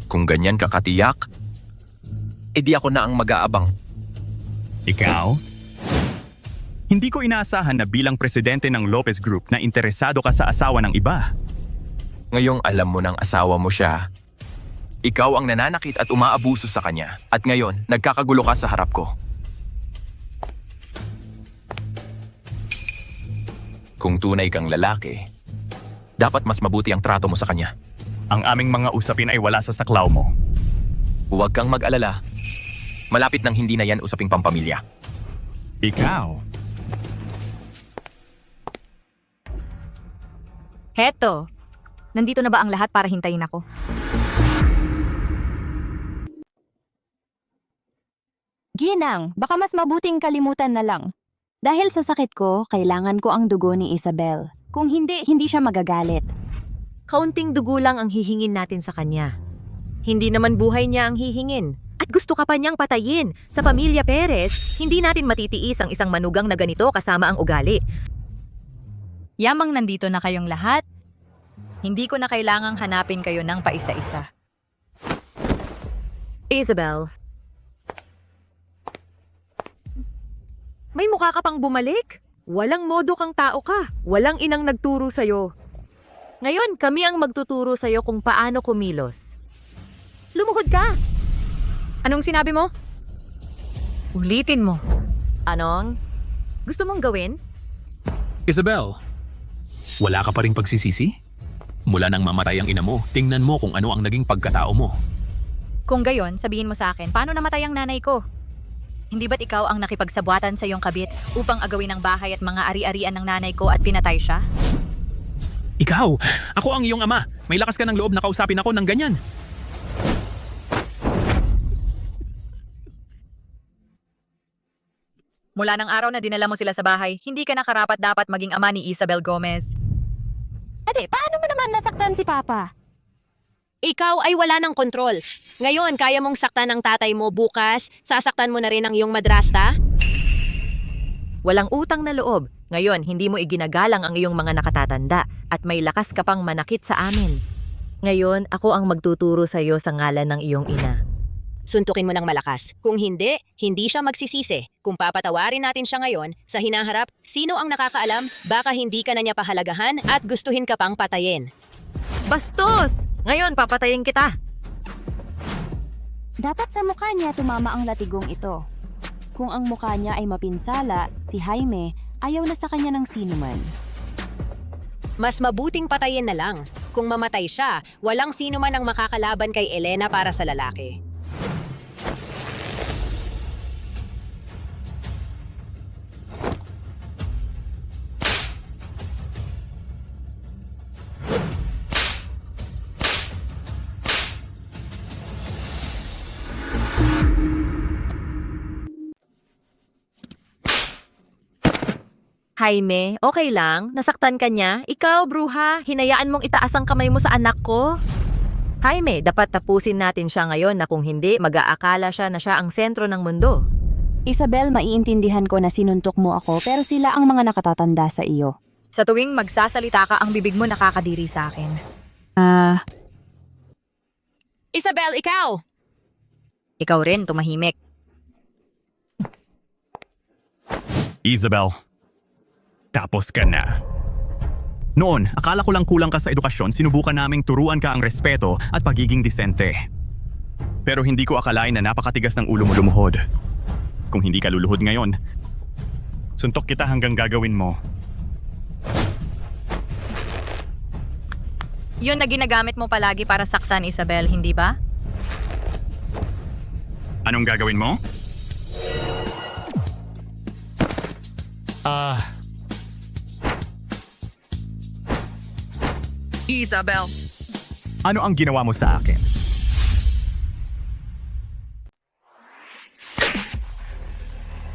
Kung ganyan ka katiyak, edi ako na ang mag-aabang. Ikaw? Hindi ko inaasahan na bilang presidente ng Lopez Group na interesado ka sa asawa ng iba. Ngayong alam mo ng asawa mo siya, ikaw ang nananakit at umaabuso sa kanya. At ngayon, nagkakagulo ka sa harap ko. Kung tunay kang lalaki, dapat mas mabuti ang trato mo sa kanya. Ang aming mga usapin ay wala sa saklaw mo. Huwag kang mag-alala. Malapit nang hindi na yan usaping pampamilya. Ikaw? Heto. Nandito na ba ang lahat para hintayin ako? Ginang, baka mas mabuting kalimutan na lang. Dahil sa sakit ko, kailangan ko ang dugo ni Isabel. Kung hindi, hindi siya magagalit. Kaunting dugo lang ang hihingin natin sa kanya. Hindi naman buhay niya ang hihingin. At gusto ka pa niyang patayin. Sa pamilya Perez, hindi natin matitiis ang isang manugang na ganito kasama ang ugali. Yamang nandito na kayong lahat, hindi ko na kailangang hanapin kayo ng paisa-isa. Isabel, may mukha ka pang bumalik? Walang modo kang tao ka. Walang inang nagturo sa'yo. Ngayon, kami ang magtuturo sa'yo kung paano kumilos. Lumuhod ka! Anong sinabi mo? Ulitin mo. Anong? Gusto mong gawin? Isabel, wala ka pa ring pagsisisi? Mula nang mamatay ang ina mo, tingnan mo kung ano ang naging pagkatao mo. Kung gayon, sabihin mo sa akin, paano namatay ang nanay ko? Hindi ba't ikaw ang nakipagsabuatan sa iyong kabit upang agawin ang bahay at mga ari-arian ng nanay ko at pinatay siya? Ikaw! Ako ang iyong ama! May lakas ka ng loob na kausapin ako ng ganyan! Mula ng araw na dinala mo sila sa bahay, hindi ka nakarapat dapat maging ama ni Isabel Gomez. Ate, paano mo naman nasaktan si Papa? Ikaw ay wala ng kontrol. Ngayon, kaya mong saktan ang tatay mo, bukas, sasaktan mo na rin ang iyong madrasta? Walang utang na loob. Ngayon, hindi mo iginagalang ang iyong mga nakatatanda at may lakas ka pang manakit sa amin. Ngayon, ako ang magtuturo sa iyo sa ngalan ng iyong ina. Suntukin mo ng malakas. Kung hindi, hindi siya magsisisi. Kung papatawarin natin siya ngayon, sa hinaharap, sino ang nakakaalam, baka hindi ka na niya pahalagahan at gustuhin ka pang patayin. Bastos! Ngayon, papatayin kita! Dapat sa mukha niya tumama ang latigong ito. Kung ang mukha niya ay mapinsala, si Jaime ayaw na sa kanya ng sinuman. Mas mabuting patayin na lang. Kung mamatay siya, walang sino man ang makakalaban kay Elena para sa lalaki. Jaime, okay lang? Nasaktan ka niya? Ikaw, bruha, hinayaan mong itaas ang kamay mo sa anak ko? Jaime, dapat tapusin natin siya ngayon na kung hindi, mag-aakala siya na siya ang sentro ng mundo. Isabel, maiintindihan ko na sinuntok mo ako pero sila ang mga nakatatanda sa iyo. Sa tuwing magsasalita ka, ang bibig mo nakakadiri sa akin. Isabel, ikaw! Ikaw rin, tumahimik. Isabel, tapos ka na. Noon, akala ko lang kulang ka sa edukasyon, sinubukan naming turuan ka ang respeto at pagiging disente. Pero hindi ko akalain na napakatigas ng ulo mo lumuhod. Kung hindi ka luluhod ngayon, suntok kita hanggang gagawin mo. Yun na ginagamit mo palagi para saktan, Isabel, hindi ba? Anong gagawin mo? Isabel! Ano ang ginawa mo sa akin? "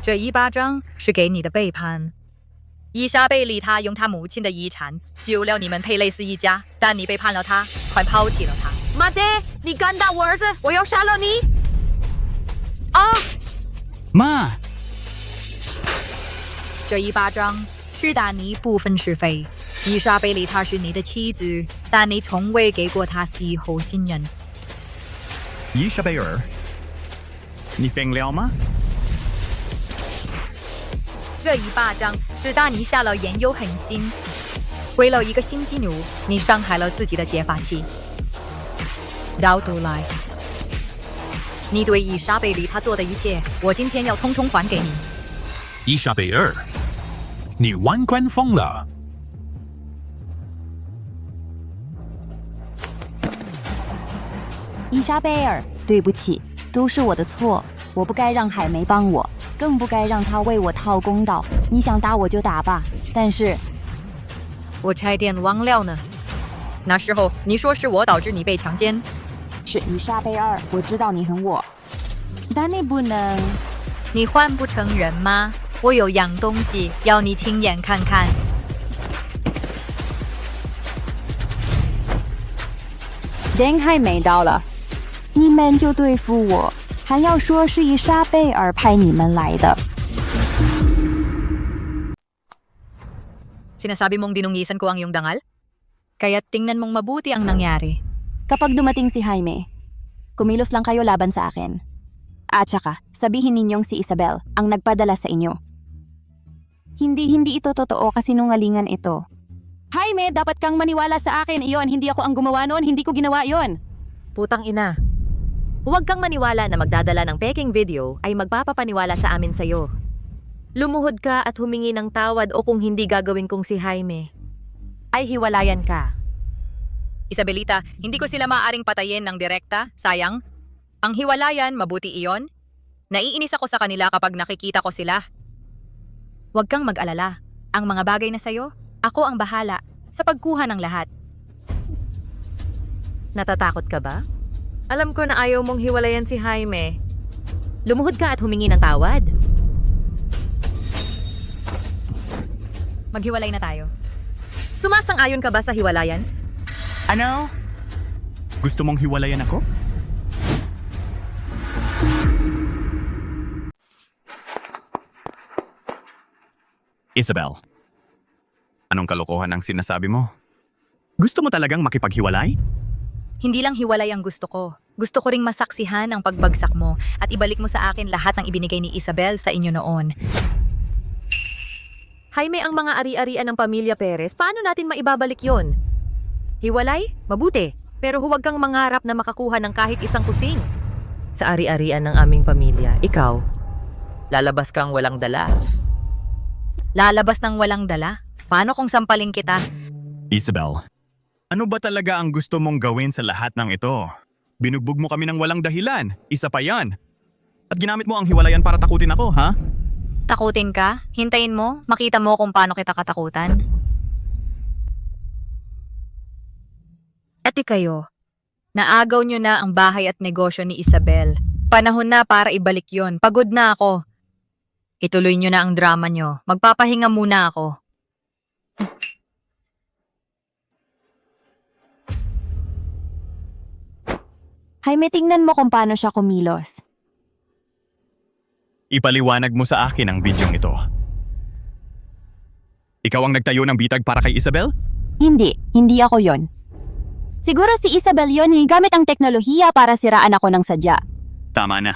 这一巴掌是给你的背叛。伊莎贝利她用她母亲的遗产救了你们佩雷斯一家，但你背叛了她，还抛弃了她。 Mate, ni ganda我儿子，我要杀了你！ Ma! 这一巴掌是打你不分是非。伊莎贝利她是你的妻子，但你从未给过她死后信任。 Isabel? Ni Feng Liao吗？ 这一巴掌是打你下了言有狠心。为了一个心机弩，你伤害了自己的结发器。到头来，你对伊莎贝利她做的一切，我今天要通通还给你。 伊莎贝尔，你玩关疯了。伊莎贝尔，对不起，都是我的错，我不该让海梅帮我，更不该让他为我讨公道。你想打我就打吧，但是我差点忘了呢。那时候你说是我导致你被强奸，是伊莎贝尔，我知道你恨我，但你不能。你换不成人吗？我有样东西要你亲眼看看。人还没到了，你们就对付我，还要说是伊莎贝尔派你们来的。 Sinasabi mong dinungisan ko ang iyong dangal? Kaya't tingnan mong mabuti ang nangyari. Kapag dumating si Jaime, kumilos lang kayo laban sa akin. At saka, sabihin ninyong si Isabel ang nagpadala sa inyo. Hindi ito totoo kasi nungalingan ito. Jaime, dapat kang maniwala sa akin. Iyon, hindi ako ang gumawa noon, hindi ko ginawa iyon. Putang ina. Huwag kang maniwala na magdadala ng peking video ay magpapapaniwala sa amin sa'yo. Lumuhod ka at humingi ng tawad o kung hindi gagawin kong si Jaime, ay hiwalayan ka. Isabelita, hindi ko sila maaaring patayin ng direkta, sayang. Ang hiwalayan, mabuti iyon. Naiinis ako sa kanila kapag nakikita ko sila. Huwag kang mag-alala. Ang mga bagay na sayo, ako ang bahala sa pagkuha ng lahat. Natatakot ka ba? Alam ko na ayaw mong hiwalayan si Jaime. Lumuhod ka at humingi ng tawad. Maghiwalay na tayo. Sumasang-ayon ka ba sa hiwalayan? Ano? Gusto mong hiwalayan ako? Isabel, anong kalokohan ang sinasabi mo? Gusto mo talagang makipaghiwalay? Hindi lang hiwalay ang gusto ko. Gusto ko ring masaksihan ang pagbagsak mo at ibalik mo sa akin lahat ng ibinigay ni Isabel sa inyo noon. Jaime, ang mga ari-arian ng pamilya Perez, paano natin maibabalik yon? Hiwalay? Mabuti. Pero huwag kang mangarap na makakuha ng kahit isang kusing. Sa ari-arian ng aming pamilya, ikaw, lalabas kang walang dala. Lalabas ng walang dala? Paano kung sampaling kita? Isabel, ano ba talaga ang gusto mong gawin sa lahat ng ito? Binugbog mo kami ng walang dahilan. Isa pa yan. At ginamit mo ang hiwalayan para takutin ako, ha? Takutin ka? Hintayin mo? Makita mo kung paano kita katakutan? Ati kayo, naagaw nyo na ang bahay at negosyo ni Isabel. Panahon na para ibalik yon. Pagod na ako. Ituloy nyo na ang drama nyo. Magpapahinga muna ako. Jaime, tingnan mo kung paano siya kumilos. Ipaliwanag mo sa akin ang bidyong ito. Ikaw ang nagtayo ng bitag para kay Isabel? Hindi ako yon. Siguro si Isabel yon gamit ang teknolohiya para siraan ako ng sadya. Tama na.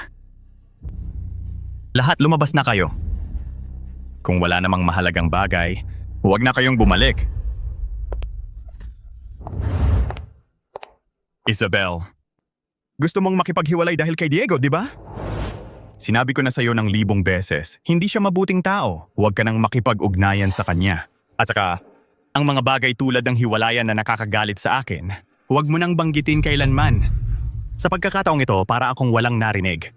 Lahat lumabas na kayo. Kung wala namang mahalagang bagay, huwag na kayong bumalik. Isabel, gusto mong makipaghiwalay dahil kay Diego, di ba? Sinabi ko na sa'yo ng 1,000 beses, hindi siya mabuting tao. Huwag ka nang makipag-ugnayan sa kanya. At saka, ang mga bagay tulad ng hiwalayan na nakakagalit sa akin, huwag mo nang banggitin kailanman. Sa pagkakataong ito, para akong walang narinig.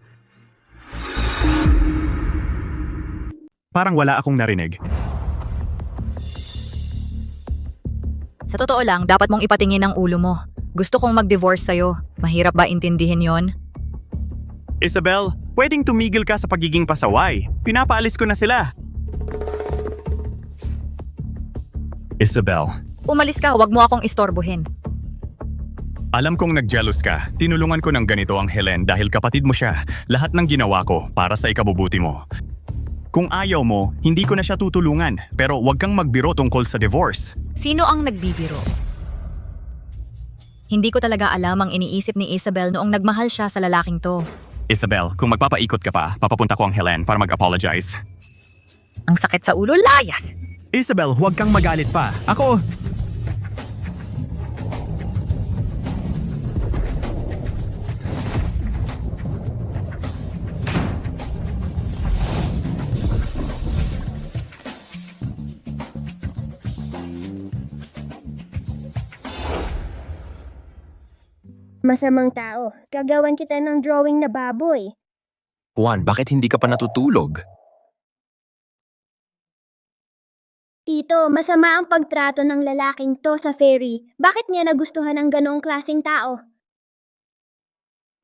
Parang wala akong narinig. Sa totoo lang, dapat mong ipatingin ang ulo mo. Gusto kong mag-divorce sa'yo. Mahirap ba intindihin yon? Isabel, pwedeng tumigil ka sa pagiging pasaway. Pinapaalis ko na sila. Isabel, Umalis ka, huwag mo akong istorbohin. alam kong nag-jealous ka. Tinulungan ko ng ganito ang Helen dahil kapatid mo siya. Lahat ng ginawa ko para sa ikabubuti mo. Kung ayaw mo, hindi ko na siya tutulungan. Pero huwag kang magbiro tungkol sa divorce. Sino ang nagbibiro? Hindi ko talaga alam ang iniisip ni Isabel noong nagmahal siya sa lalaking to. Isabel, kung magpapaikot ka pa, papapunta ko ang Helen para mag-apologize. Ang sakit sa ulo, layas! Isabel, huwag kang magalit pa. Ako... Masamang tao, gagawan kita ng drawing na baboy. Juan, bakit hindi ka pa natutulog? Tito, masama ang pagtrato ng lalaking to sa ferry. Bakit niya nagustuhan ang ganoong klaseng tao?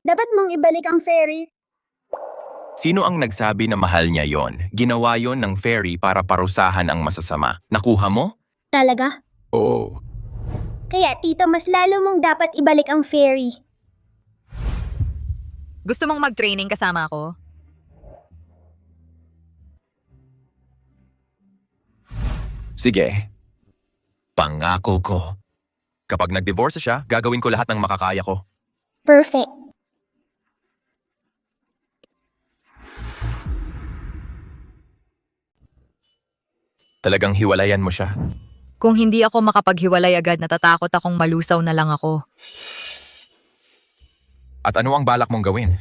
Dapat mong ibalik ang ferry. Sino ang nagsabi na mahal niya yon? Ginawa yon ng fairy para parusahan ang masasama. Nakuha mo? Talaga? Oo. Kaya tito, mas lalo mong dapat ibalik ang ferry. Gusto mong mag-training kasama ako? Sige. Pangako ko. Kapag nag-divorce siya, gagawin ko lahat ng makakaya ko. Perfect. Talagang hiwalayan mo siya. Kung hindi ako makapaghiwalay agad, natatakot akong malusaw na lang ako. At ano ang balak mong gawin?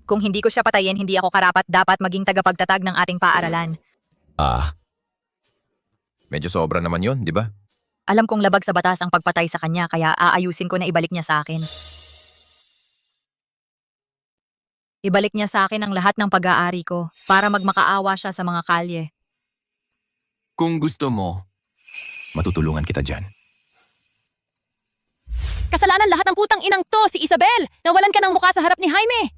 Kung hindi ko siya patayin, hindi ako karapat dapat maging tagapagtatag ng ating paaralan. Medyo sobra naman yon, di ba? Alam kong labag sa batas ang pagpatay sa kanya, kaya aayusin ko na ibalik niya sa akin. Ibalik niya sa akin ang lahat ng pag-aari ko para magmakaawa siya sa mga kalye. Kung gusto mo, matutulungan kita dyan. Kasalanan lahat ng putang inang to, si Isabel! Nawalan ka ng mukha sa harap ni Jaime!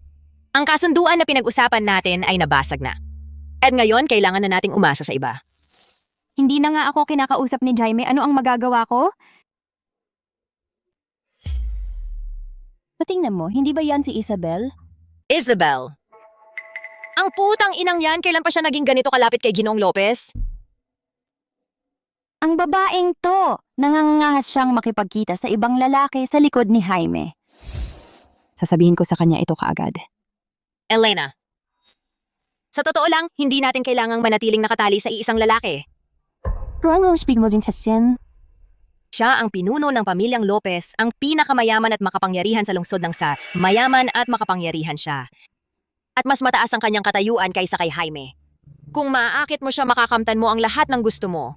Ang kasunduan na pinag-usapan natin ay nabasag na. At ngayon, kailangan na nating umasa sa iba. Hindi na nga ako kinakausap ni Jaime. Ano ang magagawa ko? Patingnan mo, hindi ba yan si Isabel? Isabel! Ang putang inang yan, kailan pa siya naging ganito kalapit kay Ginoong Lopez? Ang babaeng to, nangangahas siyang makipagkita sa ibang lalaki sa likod ni Jaime. Sasabihin ko sa kanya ito kaagad. Elena. Sa totoo lang, hindi natin kailangang manatiling nakatali sa iisang lalaki. Siya ang pinuno ng pamilyang Lopez, ang pinakamayaman at makapangyarihan sa lungsod ng SAR. Mayaman at makapangyarihan siya. At mas mataas ang kanyang katayuan kaysa kay Jaime. Kung maaakit mo siya, makakamtan mo ang lahat ng gusto mo.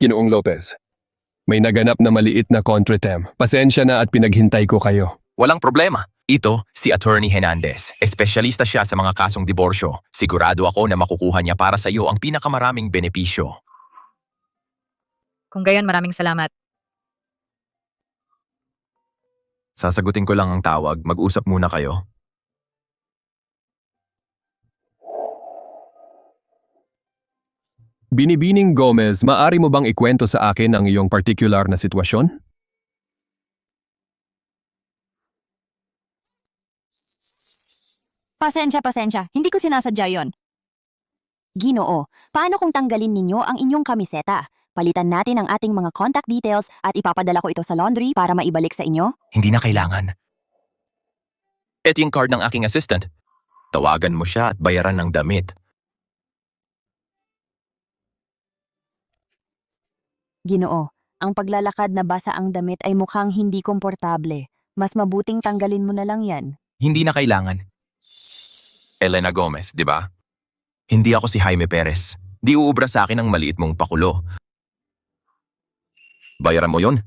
Ginoong Lopez, may naganap na maliit na contretem. Pasensya na at pinaghintay ko kayo. Walang problema. Ito, si Attorney Hernandez. Espesyalista siya sa mga kasong diborsyo. Sigurado ako na makukuha niya para sa iyo ang pinakamaraming benepisyo. Kung gayon, maraming salamat. Sasagutin ko lang ang tawag. Mag-usap muna kayo. Binibining Gomez, maari mo bang ikwento sa akin ang iyong particular na sitwasyon? Pasensya. Hindi ko sinasadya yon. Ginoo, paano kung tanggalin ninyo ang inyong kamiseta? Palitan natin ang ating mga contact details at ipapadala ko ito sa laundry para maibalik sa inyo? Hindi na kailangan. Ito yung card ng aking assistant. Tawagan mo siya at bayaran ng damit. Ginoo, ang paglalakad na basa ang damit ay mukhang hindi komportable. Mas mabuting tanggalin mo na lang yan. Hindi na kailangan. Elena Gomez, di ba? Hindi ako si Jaime Perez. Di uubra sa akin ang maliit mong pakulo. Bayaran mo yon.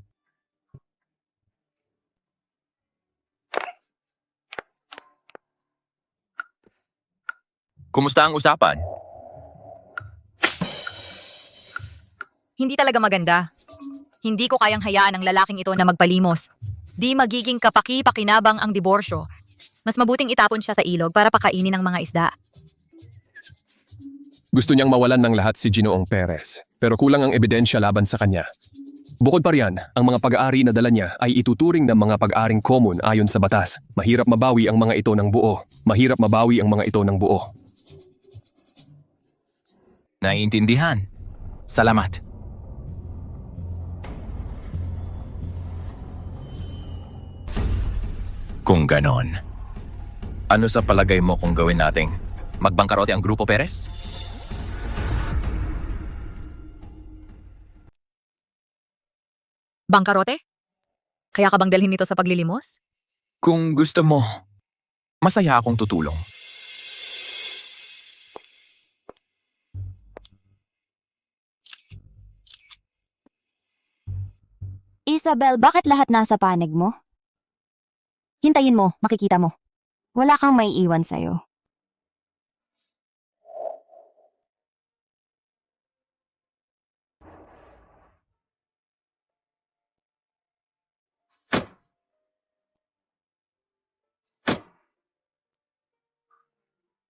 Kumusta ang usapan? Hindi talaga maganda. Hindi ko kayang hayaan ang lalaking ito na magpalimos. Di magiging kapaki-pakinabang ang diborsyo. Mas mabuting itapon siya sa ilog para pakainin ng mga isda. Gusto niyang mawalan ng lahat si Ginoong Perez, pero kulang ang ebidensya laban sa kanya. Bukod pa riyan, ang mga pag-aari na dala niya ay ituturing ng mga pag-aaring common ayon sa batas. Mahirap mabawi ang mga ito ng buo. Naiintindihan. Salamat. Kung ganon, ano sa palagay mo kung gawin nating magbangkarote ang Grupo Perez? Bangkarote? Kaya ka bang dalhin nito sa paglilimos? Kung gusto mo, masaya akong tutulong. Isabel, bakit lahat nasa panig mo? Hintayin mo, makikita mo. Wala kang may iwan sa'yo.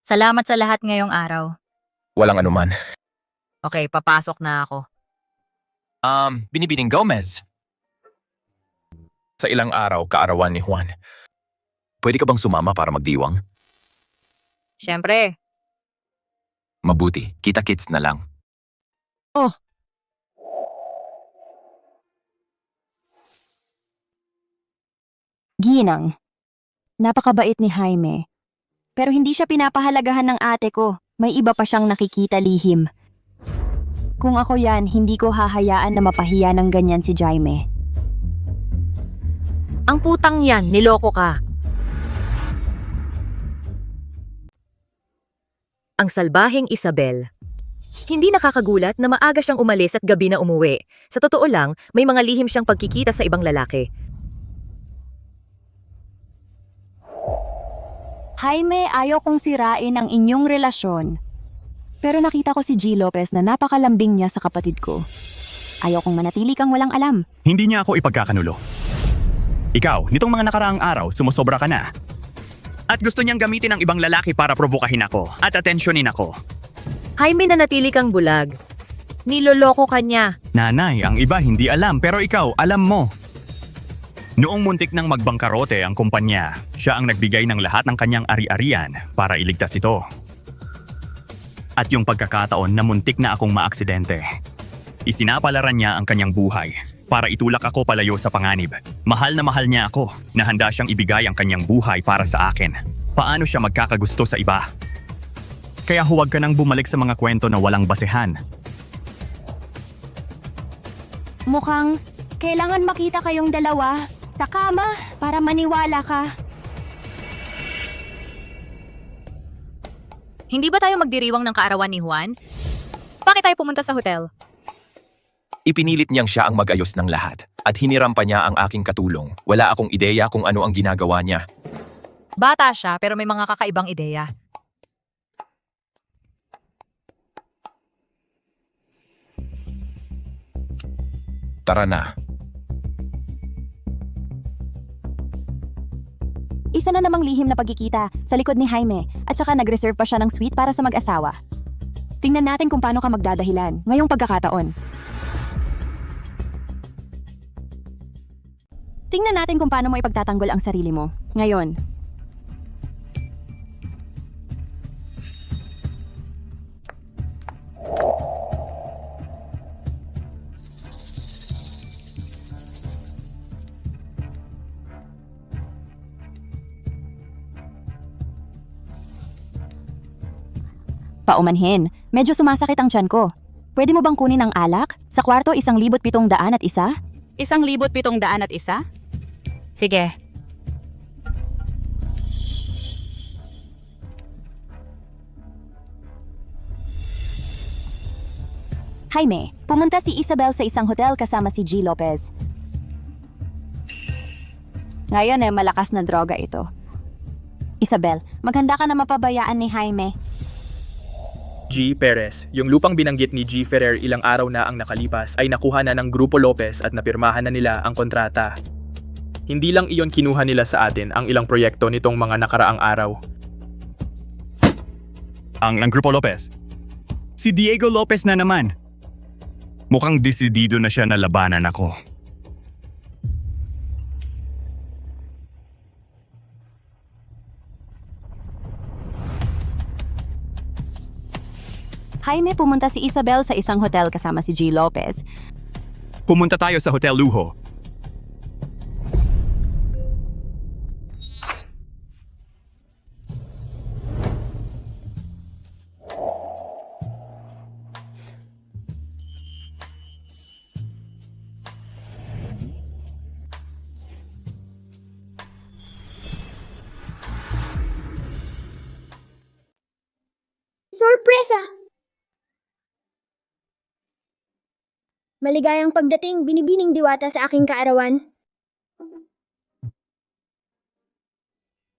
Salamat sa lahat ngayong araw. Walang anuman. Okay, papasok na ako. Binibining Gomez. Sa ilang araw, kaarawan ni Juan. Pwede ka bang sumama para magdiwang? Siyempre. Mabuti, kita-kits na lang. Oh. Ginang, napakabait ni Jaime. Pero hindi siya pinapahalagahan ng ate ko. May iba pa siyang nakikita lihim. Kung ako yan, hindi ko hahayaan na mapahiya ng ganyan si Jaime. Ang putang yan, niloko ka. Ang salbaheng Isabel. Hindi nakakagulat na maaga siyang umalis at gabi na umuwi. Sa totoo lang, may mga lihim siyang pagkikita sa ibang lalaki. Jaime, ayaw kong sirain ang inyong relasyon. Pero nakita ko si G. Lopez na napakalambing niya sa kapatid ko. Ayaw kong manatili kang walang alam. Hindi niya ako ipagkakanulo. Ikaw, nitong mga nakaraang araw, sumusobra ka na. At gusto niyang gamitin ang ibang lalaki para provokahin ako at atensyonin ako. Jaime, nanatili kang bulag. Niloloko ka niya. Nanay, ang iba hindi alam pero ikaw, alam mo. Noong muntik nang magbangkarote ang kumpanya, siya ang nagbigay ng lahat ng kanyang ari-arian para iligtas ito. At yung pagkakataon na muntik na akong maaksidente, isinapalaran niya ang kanyang buhay para itulak ako palayo sa panganib. Mahal na mahal niya ako na handa siyang ibigay ang kanyang buhay para sa akin. Paano siya magkakagusto sa iba? Kaya huwag ka nang bumalik sa mga kwento na walang basehan. Mukhang kailangan makita kayong dalawa sa kama para maniwala ka. Hindi ba tayo magdiriwang ng kaarawan ni Juan? Bakit tayo pumunta sa hotel? Ipinilit niyang siya ang mag-ayos ng lahat at hiniram pa niya ang aking katulong. Wala akong ideya kung ano ang ginagawa niya. Bata siya pero may mga kakaibang ideya. Tara na. Isa na namang lihim na pagkikita sa likod ni Jaime at saka nag-reserve pa siya ng suite para sa mag-asawa. Tingnan natin kung paano ka magdadahilan ngayong pagkakataon. Tingnan natin kung paano mo ipagtatanggol ang sarili mo. Ngayon. Paumanhin, medyo sumasakit ang tiyan ko. Pwede mo bang kunin ang alak? Sa kwarto, 1,701? 1,701? Sige. Jaime, pumunta si Isabel sa isang hotel kasama si G. Lopez. Ngayon malakas na droga ito. Isabel, maghanda ka na mapabayaan ni Jaime. G. Perez, yung lupang binanggit ni G. Ferrer ilang araw na ang nakalipas ay nakuha na ng Grupo Lopez at napirmahan na nila ang kontrata. Hindi lang iyon kinuha nila sa atin ang ilang proyekto nitong mga nakaraang araw. Ang Grupo Lopez. Si Diego Lopez na naman. Mukhang desidido na siya na labanan ako. Jaime, pumunta si Isabel sa isang hotel kasama si G. Lopez. Pumunta tayo sa Hotel Luho. Sorpresa! Maligayang pagdating, binibining diwata sa aking kaarawan.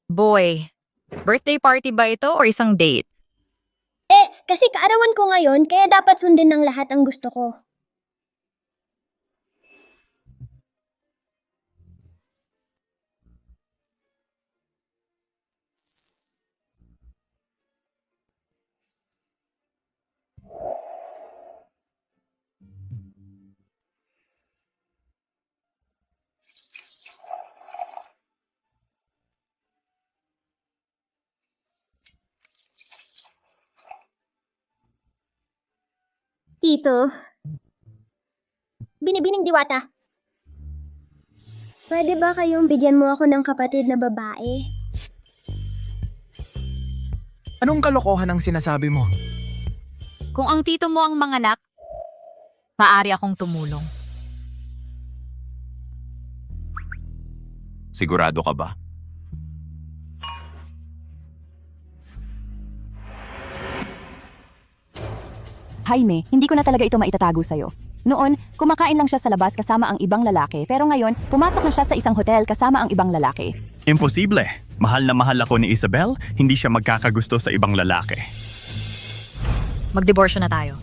Boy, birthday party ba ito or isang date? Kasi kaarawan ko ngayon, kaya dapat sundin ng lahat ang gusto ko. Tito, binibining diwata. Pwede ba kayong bigyan mo ako ng kapatid na babae? Anong kalokohan ang sinasabi mo? Kung ang tito mo ang manganak, maaari akong tumulong. Sigurado ka ba? Jaime, hindi ko na talaga ito maitatago sa'yo. Noon, kumakain lang siya sa labas kasama ang ibang lalaki, pero ngayon, pumasok na siya sa isang hotel kasama ang ibang lalaki. Imposible. Mahal na mahal ako ni Isabel, hindi siya magkakagusto sa ibang lalaki. Magdiborsyo na tayo.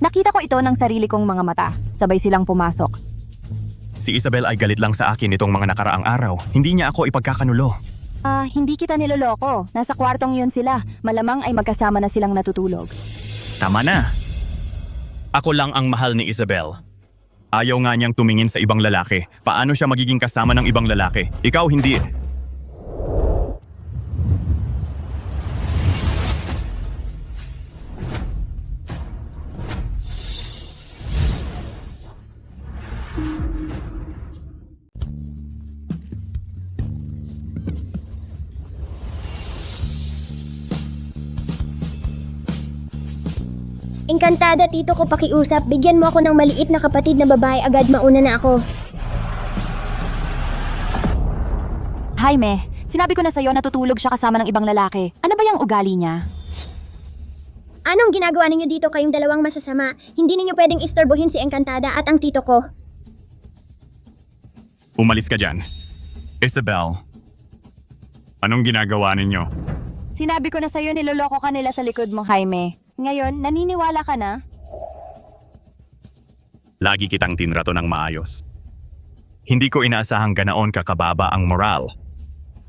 Nakita ko ito ng sarili kong mga mata. Sabay silang pumasok. Si Isabel ay galit lang sa akin itong mga nakaraang araw. Hindi niya ako ipagkakanulo. Hindi kita niloloko. Nasa kwartong yun sila. Malamang ay magkasama na silang natutulog. Tama na. Ako lang ang mahal ni Isabel. Ayaw nga niyang tumingin sa ibang lalaki. Paano siya magiging kasama ng ibang lalaki? Ikaw hindi. Engkantada, tito ko, pakiusap. Bigyan mo ako ng maliit na kapatid na babae, agad mauna na ako. Jaime, sinabi ko na sa'yo natutulog siya kasama ng ibang lalaki. Ano ba yung ugali niya? Anong ginagawa ninyo dito, kayong dalawang masasama? Hindi ninyo pwedeng istorbohin si Engkantada at ang tito ko. Umalis ka dyan. Isabel, anong ginagawa ninyo? Sinabi ko na sa'yo niloloko ka nila sa likod mo, Jaime. Ngayon, naniniwala ka na? Lagi kitang tinrato ng maayos. Hindi ko inaasahang ganaon kakababa ang moral.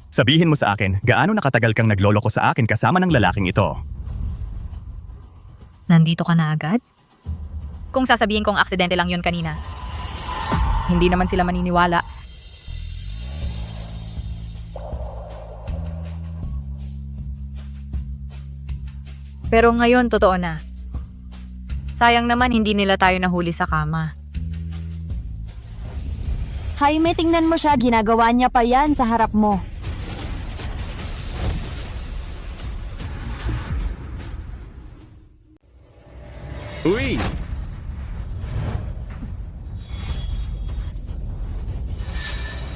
Sabihin mo sa akin, gaano nakatagal kang nagloloko sa akin kasama ng lalaking ito? Nandito ka na agad? Kung sasabihin kong aksidente lang yon kanina, hindi naman sila maniniwala. Pero ngayon, totoo na. Sayang naman hindi nila tayo nahuli sa kama. Jaime, tingnan mo siya. Ginagawa niya pa yan sa harap mo. Uy!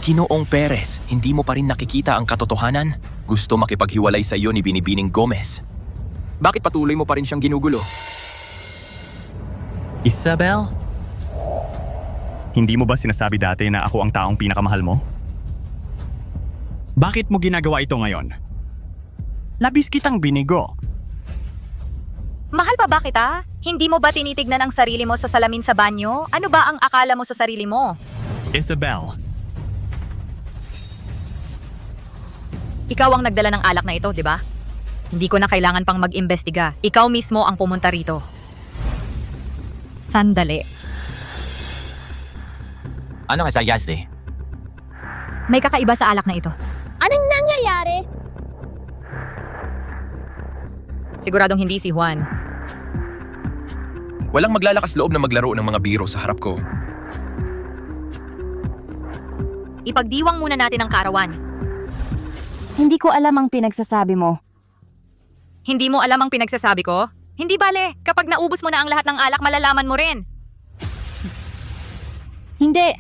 Ginoong Perez, hindi mo pa rin nakikita ang katotohanan? Gusto makipaghiwalay sa iyo ni Binibining Gomez. Bakit patuloy mo pa rin siyang ginugulo? Isabel? Hindi mo ba sinasabi dati na ako ang taong pinakamahal mo? Bakit mo ginagawa ito ngayon? Labis kitang binigo. Mahal pa ba kita? Hindi mo ba tinitignan ang sarili mo sa salamin sa banyo? Ano ba ang akala mo sa sarili mo? Isabel, Ikaw ang nagdala ng alak na ito, di ba? Hindi ko na kailangan pang mag-imbestiga. Ikaw mismo ang pumunta rito. Sandali. Ano ka sa Yazde? May kakaiba sa alak na ito. Anong nangyayari? Siguradong hindi si Juan. Walang maglalakas loob na maglaro ng mga biro sa harap ko. Ipagdiwang muna natin ang kaarawan. Hindi ko alam ang pinagsasabi mo. Hindi mo alam ang pinagsasabi ko? Hindi bale, kapag naubos mo na ang lahat ng alak, malalaman mo rin. Hindi.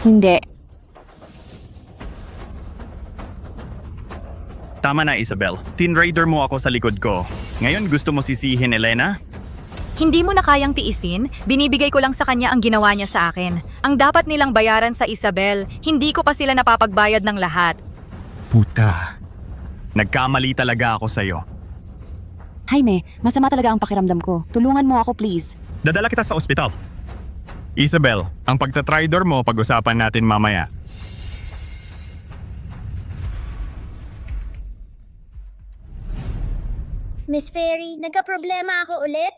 Hindi. tama na Isabel. Teen Raider mo ako sa likod ko. Ngayon gusto mo sisihin Elena? Hindi mo na kayang tiisin, binibigay ko lang sa kanya ang ginawa niya sa akin. Ang dapat nilang bayaran sa Isabel, hindi ko pa sila napapagbayad ng lahat. Puta. Nagkamali talaga ako sa'yo. Jaime, masama talaga ang pakiramdam ko. Tulungan mo ako, please. Dadala kita sa ospital. Isabel, ang pagtatridor mo pag-usapan natin mamaya. Miss Fairy, nagka-problema ako ulit?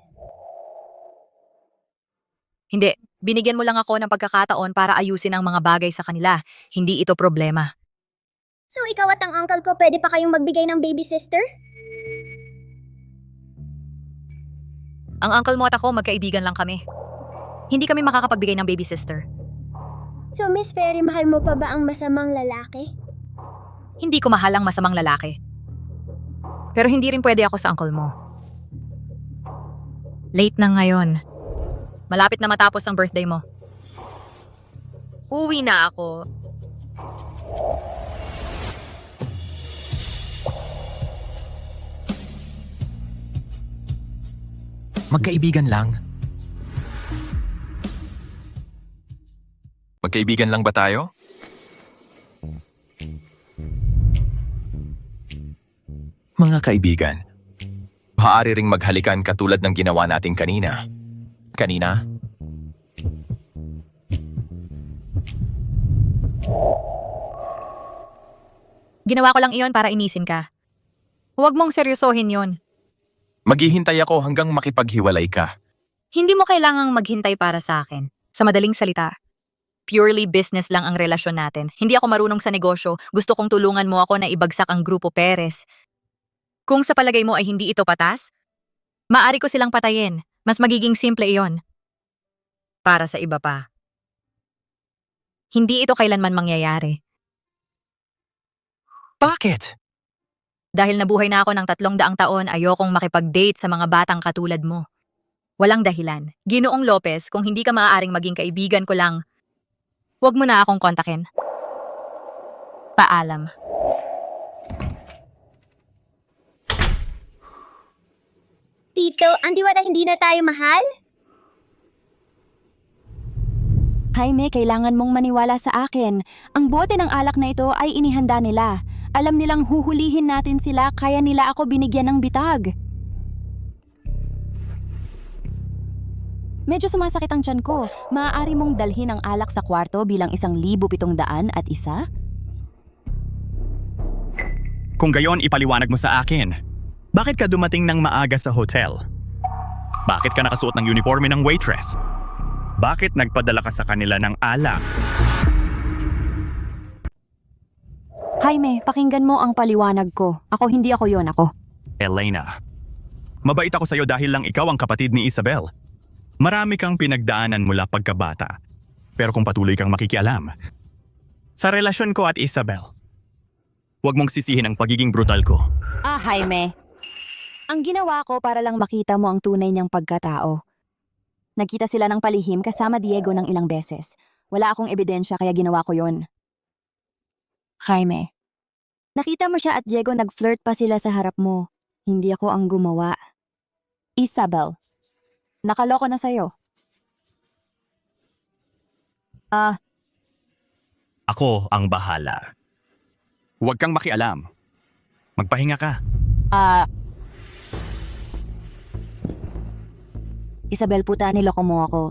Hindi, binigyan mo lang ako ng pagkakataon para ayusin ang mga bagay sa kanila. Hindi ito problema. So ikaw at ang uncle ko pwede pa kayong magbigay ng baby sister? Ang uncle mo at ako, magkaibigan lang kami. Hindi kami makakapagbigay ng baby sister. So Miss Fairy, mahal mo pa ba ang masamang lalaki? Hindi ko mahal ang masamang lalaki. Pero hindi rin pwede ako sa uncle mo. Late na ngayon. Malapit na matapos ang birthday mo. Uwi na ako. Magkaibigan lang. Magkaibigan lang ba tayo? Mga kaibigan, maaari ring maghalikan katulad ng ginawa natin kanina. Kanina? Ginawa ko lang iyon para inisin ka. Huwag mong seryosohin yon. Maghihintay ako hanggang makipaghiwalay ka. Hindi mo kailangang maghintay para sa akin. Sa madaling salita, purely business lang ang relasyon natin. Hindi ako marunong sa negosyo. Gusto kong tulungan mo ako na ibagsak ang Grupo Perez. Kung sa palagay mo ay hindi ito patas, maaari ko silang patayin. Mas magiging simple iyon. Para sa iba pa. Hindi ito kailanman mangyayari. Bakit? Dahil nabuhay na ako ng 300 taon, ayokong makipag-date sa mga batang katulad mo. Walang dahilan. Ginoong Lopez, kung hindi ka maaaring maging kaibigan ko lang, huwag mo na akong kontakin. Paalam. Tito, ang diwata hindi na tayo mahal? Jaime, kailangan mong maniwala sa akin. Ang bote ng alak na ito ay inihanda nila. Alam nilang huhulihin natin sila, kaya nila ako binigyan ng bitag. Medyo sumasakit ang tiyan ko. Maaari mong dalhin ang alak sa kwarto bilang 1,701? Kung gayon, ipaliwanag mo sa akin. Bakit ka dumating ng maaga sa hotel? Bakit ka nakasuot ng uniforme ng waitress? Bakit nagpadala ka sa kanila ng alak? Jaime, pakinggan mo ang paliwanag ko. Hindi ako yon ako. Elena, mabait ako sa'yo dahil lang ikaw ang kapatid ni Isabel. Marami kang pinagdaanan mula pagkabata. Pero kung patuloy kang makikialam sa relasyon ko at Isabel, huwag mong sisihin ang pagiging brutal ko. Jaime. Ang ginawa ko para lang makita mo ang tunay niyang pagkatao. Nagkita sila ng palihim kasama Diego ng ilang beses. Wala akong ebidensya kaya ginawa ko yon. Jaime, nakita mo siya at Diego nag-flirt pa sila sa harap mo. Hindi ako ang gumawa. Isabel, nakaloko na sa'yo. Ako ang bahala. Huwag kang makialam. Magpahinga ka. Isabel, puta, niloko mo ako.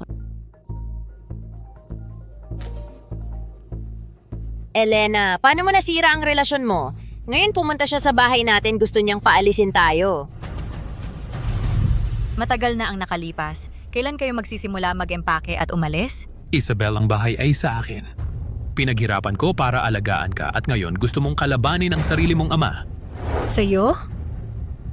Elena, paano mo nasira ang relasyon mo? Ngayon pumunta siya sa bahay natin, gusto niyang paalisin tayo. Matagal na ang nakalipas. Kailan kayo magsisimula mag-empake at umalis? Isabel, ang bahay ay sa akin. Pinaghirapan ko para alagaan ka at ngayon gusto mong kalabanin ang sarili mong ama. Sa'yo?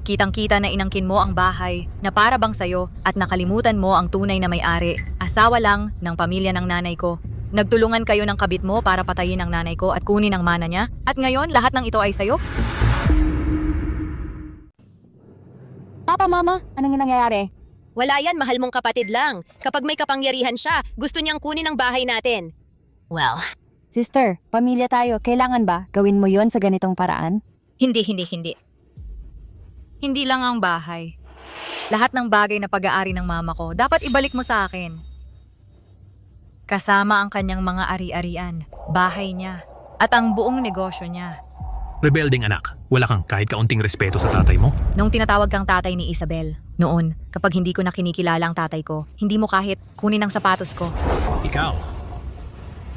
Kitang-kita na inangkin mo ang bahay na para bang sa'yo at nakalimutan mo ang tunay na may-ari. Asawa lang ng pamilya ng nanay ko. Nagtulungan kayo ng kabit mo para patayin ang nanay ko at kunin ang mana niya. At ngayon, lahat ng ito ay sa'yo? Papa, Mama, anong nangyayari? Wala yan, mahal mong kapatid lang. Kapag may kapangyarihan siya, gusto niyang kunin ang bahay natin. Well, Sister, pamilya tayo. Kailangan ba gawin mo yon sa ganitong paraan? Hindi. Hindi lang ang bahay. Lahat ng bagay na pag-aari ng mama ko, dapat ibalik mo sa akin. Kasama ang kanyang mga ari-arian, bahay niya, at ang buong negosyo niya. Rebelding anak, wala kang kahit kaunting respeto sa tatay mo? Nung tinatawag kang tatay ni Isabel, noon, kapag hindi ko na kinikilala ang tatay ko, hindi mo kahit kunin ang sapatos ko. Ikaw?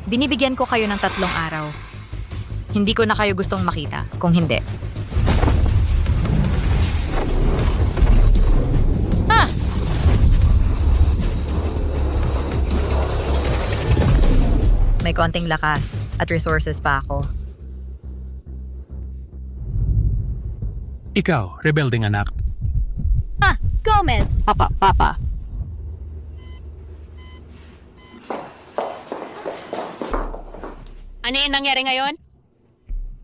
Binibigyan ko kayo ng 3 araw. Hindi ko na kayo gustong makita, kung hindi. May konting lakas at resources pa ako. Ikaw, rebelding anak. Gomez! Papa. Ano yung nangyari ngayon?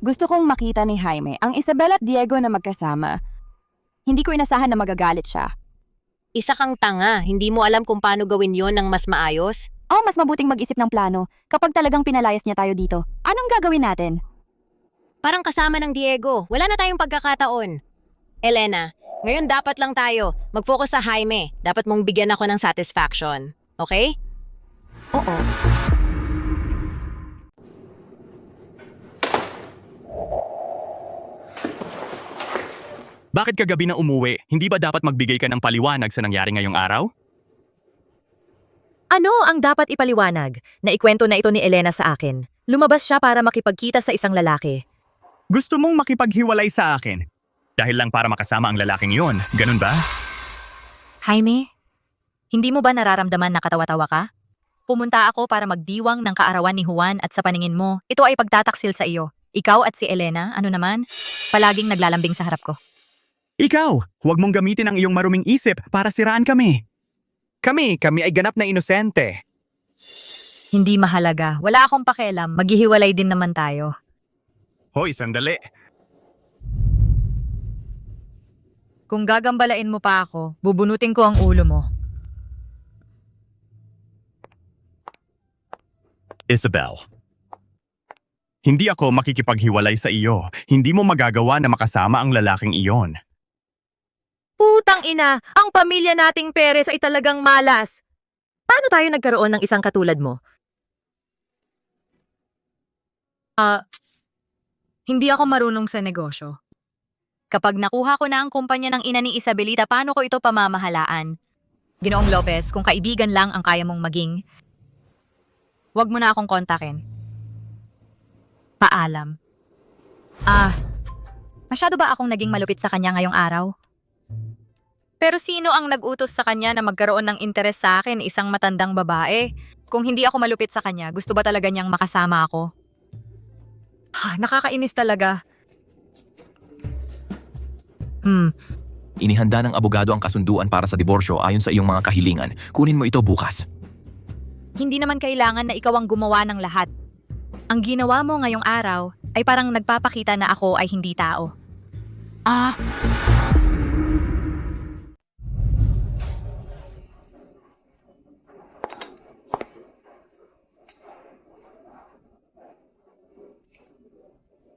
Gusto kong makita ni Jaime ang Isabel at Diego na magkasama. Hindi ko inasahan na magagalit siya. Isa kang tanga, hindi mo alam kung paano gawin yon ng mas maayos? Mas mabuting mag-isip ng plano kapag talagang pinalayas niya tayo dito. Anong gagawin natin? Parang kasama ng Diego, wala na tayong pagkakataon. Elena, ngayon dapat lang tayo mag-focus sa Jaime. Dapat mong bigyan ako ng satisfaction. Okay? Oo. Bakit kagabi na umuwi? Hindi ba dapat magbigay ka ng paliwanag sa nangyari ngayong araw? Ano ang dapat ipaliwanag? Naikwento na ito ni Elena sa akin. Lumabas siya para makipagkita sa isang lalaki. Gusto mong makipaghiwalay sa akin? Dahil lang para makasama ang lalaking yon, ganun ba? Jaime, hindi mo ba nararamdaman na katawa-tawa ka? Pumunta ako para magdiwang ng kaarawan ni Juan at sa paningin mo, ito ay pagtataksil sa iyo. Ikaw at si Elena, ano naman? Palaging naglalambing sa harap ko. Ikaw, huwag mong gamitin ang iyong maruming isip para siraan kami. Kami ay ganap na inosente. Hindi mahalaga. Wala akong pakialam. Maghihiwalay din naman tayo. Hoy, sandali. Kung gagambalain mo pa ako, bubunutin ko ang ulo mo. Isabel, hindi ako makikipaghiwalay sa iyo. Hindi mo magagawa na makasama ang lalaking iyon. Putang ina, ang pamilya nating Perez ay talagang malas. Paano tayo nagkaroon ng isang katulad mo? Hindi ako marunong sa negosyo. Kapag nakuha ko na ang kumpanya ng ina ni Isabelita, paano ko ito pamamahalaan? Ginoong Lopez, kung kaibigan lang ang kaya mong maging, huwag mo na akong kontakin. Paalam. Masyado ba akong naging malupit sa kanya ngayong araw? Pero sino ang nag-utos sa kanya na magkaroon ng interes sa akin, isang matandang babae? Kung hindi ako malupit sa kanya, gusto ba talaga niyang makasama ako? Nakakainis talaga. Inihanda ng abogado ang kasunduan para sa diborsyo ayon sa iyong mga kahilingan. Kunin mo ito bukas. Hindi naman kailangan na ikaw ang gumawa ng lahat. Ang ginawa mo ngayong araw ay parang nagpapakita na ako ay hindi tao.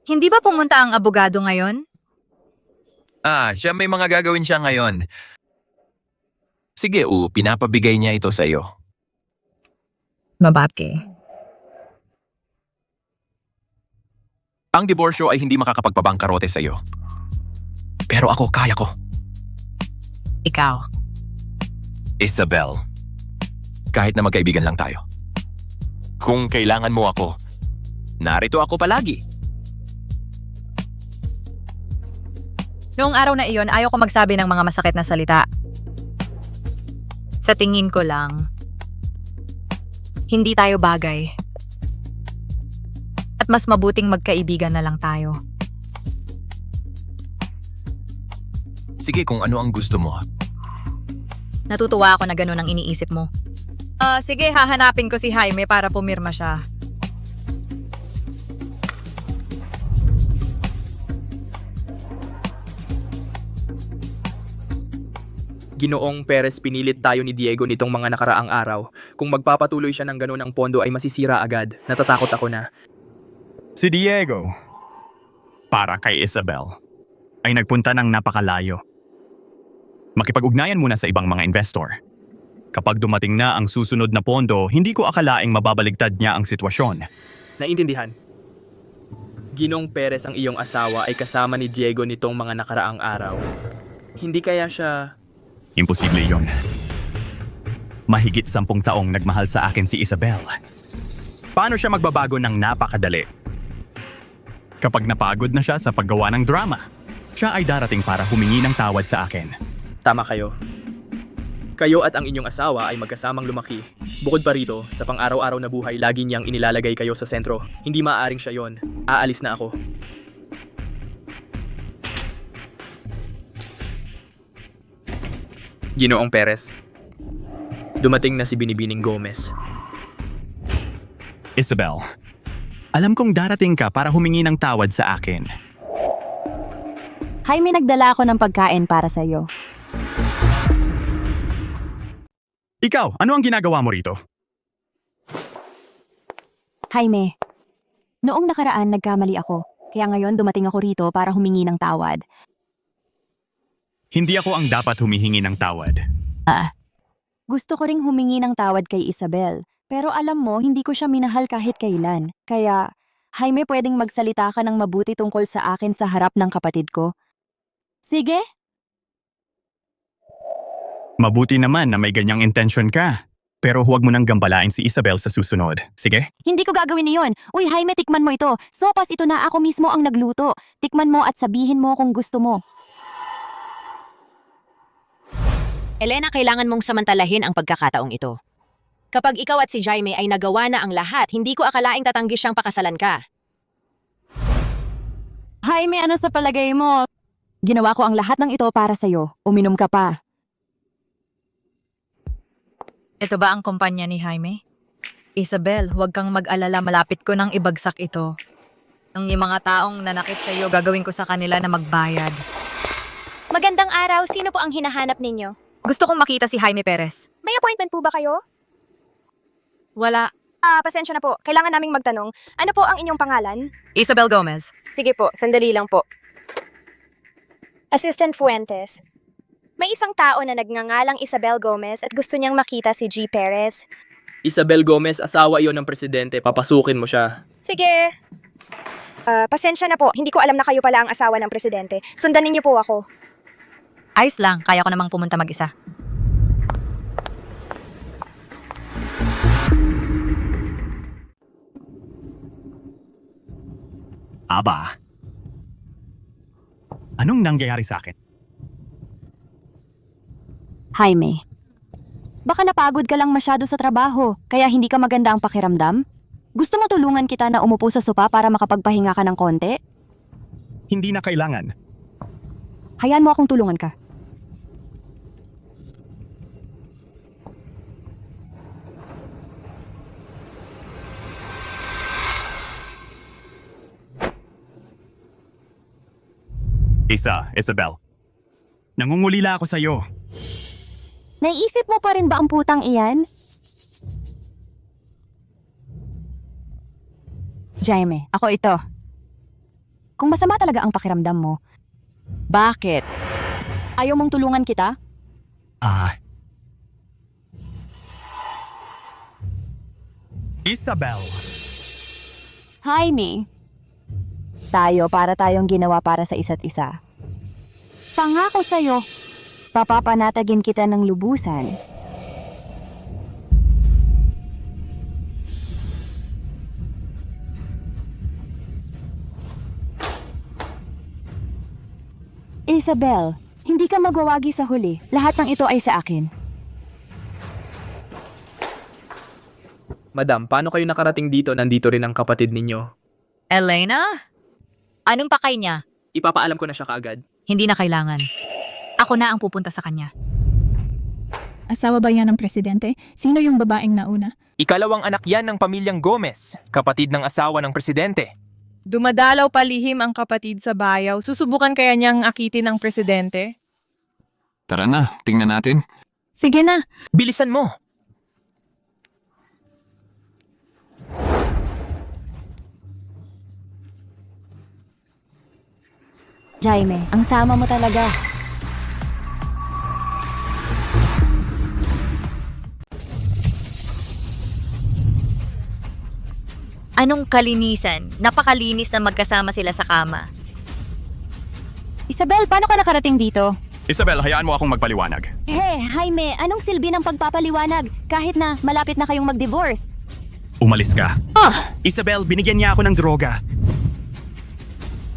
Hindi ba pumunta ang abogado ngayon? Siya may mga gagawin siya ngayon. Sige, pinapabigay niya ito sa iyo. Mabati. Ang diborsyo ay hindi makakapagpabangkarote sa iyo. Pero ako, kaya ko. Ikaw. Isabel, kahit na magkaibigan lang tayo. Kung kailangan mo ako, narito ako palagi. Noong araw na iyon, ayaw ko magsabi ng mga masakit na salita. Sa tingin ko lang, hindi tayo bagay. At mas mabuting magkaibigan na lang tayo. Sige, kung ano ang gusto mo. Natutuwa ako na ganun ang iniisip mo. Sige, hahanapin ko si Jaime para pumirma siya. Ginoong Perez, pinilit tayo ni Diego nitong mga nakaraang araw. Kung magpapatuloy siya ng ganun ang pondo ay masisira agad. Natatakot ako na. Si Diego, para kay Isabel, ay nagpunta ng napakalayo. Makipag-ugnayan muna sa ibang mga investor. Kapag dumating na ang susunod na pondo, hindi ko akalaing mababaligtad niya ang sitwasyon. Naintindihan. Ginong Perez, ang iyong asawa ay kasama ni Diego nitong mga nakaraang araw. Hindi kaya siya... Imposible yon. Mahigit 10 taong nagmahal sa akin si Isabel. Paano siya magbabago ng napakadali? Kapag napagod na siya sa paggawa ng drama, siya ay darating para humingi ng tawad sa akin. Tama kayo. Kayo at ang inyong asawa ay magkasamang lumaki. Bukod pa rito, sa pang-araw-araw na buhay, lagi niyang inilalagay kayo sa sentro. Hindi maaaring siya yon. Aalis na ako. Ginoong Perez. Dumating na si Binibining Gomez. Isabel, alam kong darating ka para humingi ng tawad sa akin. Jaime, nagdala ako ng pagkain para sa iyo. Ikaw, ano ang ginagawa mo rito? Jaime, noong nakaraan nagkamali ako. Kaya ngayon dumating ako rito para humingi ng tawad. Hindi ako ang dapat humihingi ng tawad. Gusto ko ring humingi ng tawad kay Isabel. Pero alam mo, hindi ko siya minahal kahit kailan. Kaya, Jaime, pwedeng magsalita ka ng mabuti tungkol sa akin sa harap ng kapatid ko? Sige? Mabuti naman na may ganyang intensyon ka. Pero huwag mo nang gambalain si Isabel sa susunod. Sige? Hindi ko gagawin iyon. Uy, Jaime, tikman mo ito. Sopas, ito na, ako mismo ang nagluto. Tikman mo at sabihin mo kung gusto mo. Elena, kailangan mong samantalahin ang pagkakataong ito. Kapag ikaw at si Jaime ay nagawa na ang lahat, hindi ko akalaing tatanggi siyang pakasalan ka. Jaime, ano sa palagay mo? Ginawa ko ang lahat ng ito para sa'yo. Uminom ka pa. Ito ba ang kumpanya ni Jaime? Isabel, huwag kang mag-alala, malapit ko nang ibagsak ito. Ang mga taong nanakit sa iyo, gagawin ko sa kanila na magbayad. Magandang araw, sino po ang hinahanap ninyo? Gusto kong makita si Jaime Perez. May appointment po ba kayo? Wala. Pasensya na po. Kailangan naming magtanong. Ano po ang inyong pangalan? Isabel Gomez. Sige po, sandali lang po. Assistant Fuentes. May isang tao na nagngangalang Isabel Gomez at gusto niyang makita si G. Perez. Isabel Gomez, asawa iyon ng presidente. Papasukin mo siya. Sige. Pasensya na po. Hindi ko alam na kayo pala ang asawa ng presidente. Sundan niyo po ako. Ayos lang, kaya ko namang pumunta mag-isa. Aba. Anong nangyayari sa akin? Jaime, baka napagod ka lang masyado sa trabaho, kaya hindi ka maganda ang pakiramdam? Gusto mo tulungan kita na umupo sa sopa para makapagpahinga ka ng konti? Hindi na kailangan. Hayaan mo akong tulungan ka. Isabel. Nangungulila ako sa'yo. Naiisip mo pa rin ba ang putang iyan? Jaime, ako ito. Kung masama talaga ang pakiramdam mo, bakit? Ayaw mong tulungan kita? Isabel! Jaime, tayo para tayong ginawa para sa isa't isa. Pangako sa'yo, papapanatagin kita ng lubusan. Isabel, hindi ka magwawagi sa huli. Lahat ng ito ay sa akin. Madam, paano kayo nakarating dito? Nandito rin ang kapatid ninyo. Elena? Anong pakay niya? Ipapaalam ko na siya kaagad. Hindi na kailangan. Ako na ang pupunta sa kanya. Asawa ba yan ng presidente? Sino yung babaeng nauna? Ikalawang anak yan ng pamilyang Gomez, kapatid ng asawa ng presidente. Dumadalaw palihim ang kapatid sa bayaw. Susubukan kaya niyang akitin ang presidente? Tara na, tingnan natin. Sige na. Bilisan mo! Jaime, ang sama mo talaga. Anong kalinisan? Napakalinis na magkasama sila sa kama. Isabel, paano ka nakarating dito? Isabel, hayaan mo akong magpaliwanag. Jaime, anong silbi ng pagpapaliwanag kahit na malapit na kayong mag-divorce? Umalis ka. Isabel, binigyan niya ako ng droga.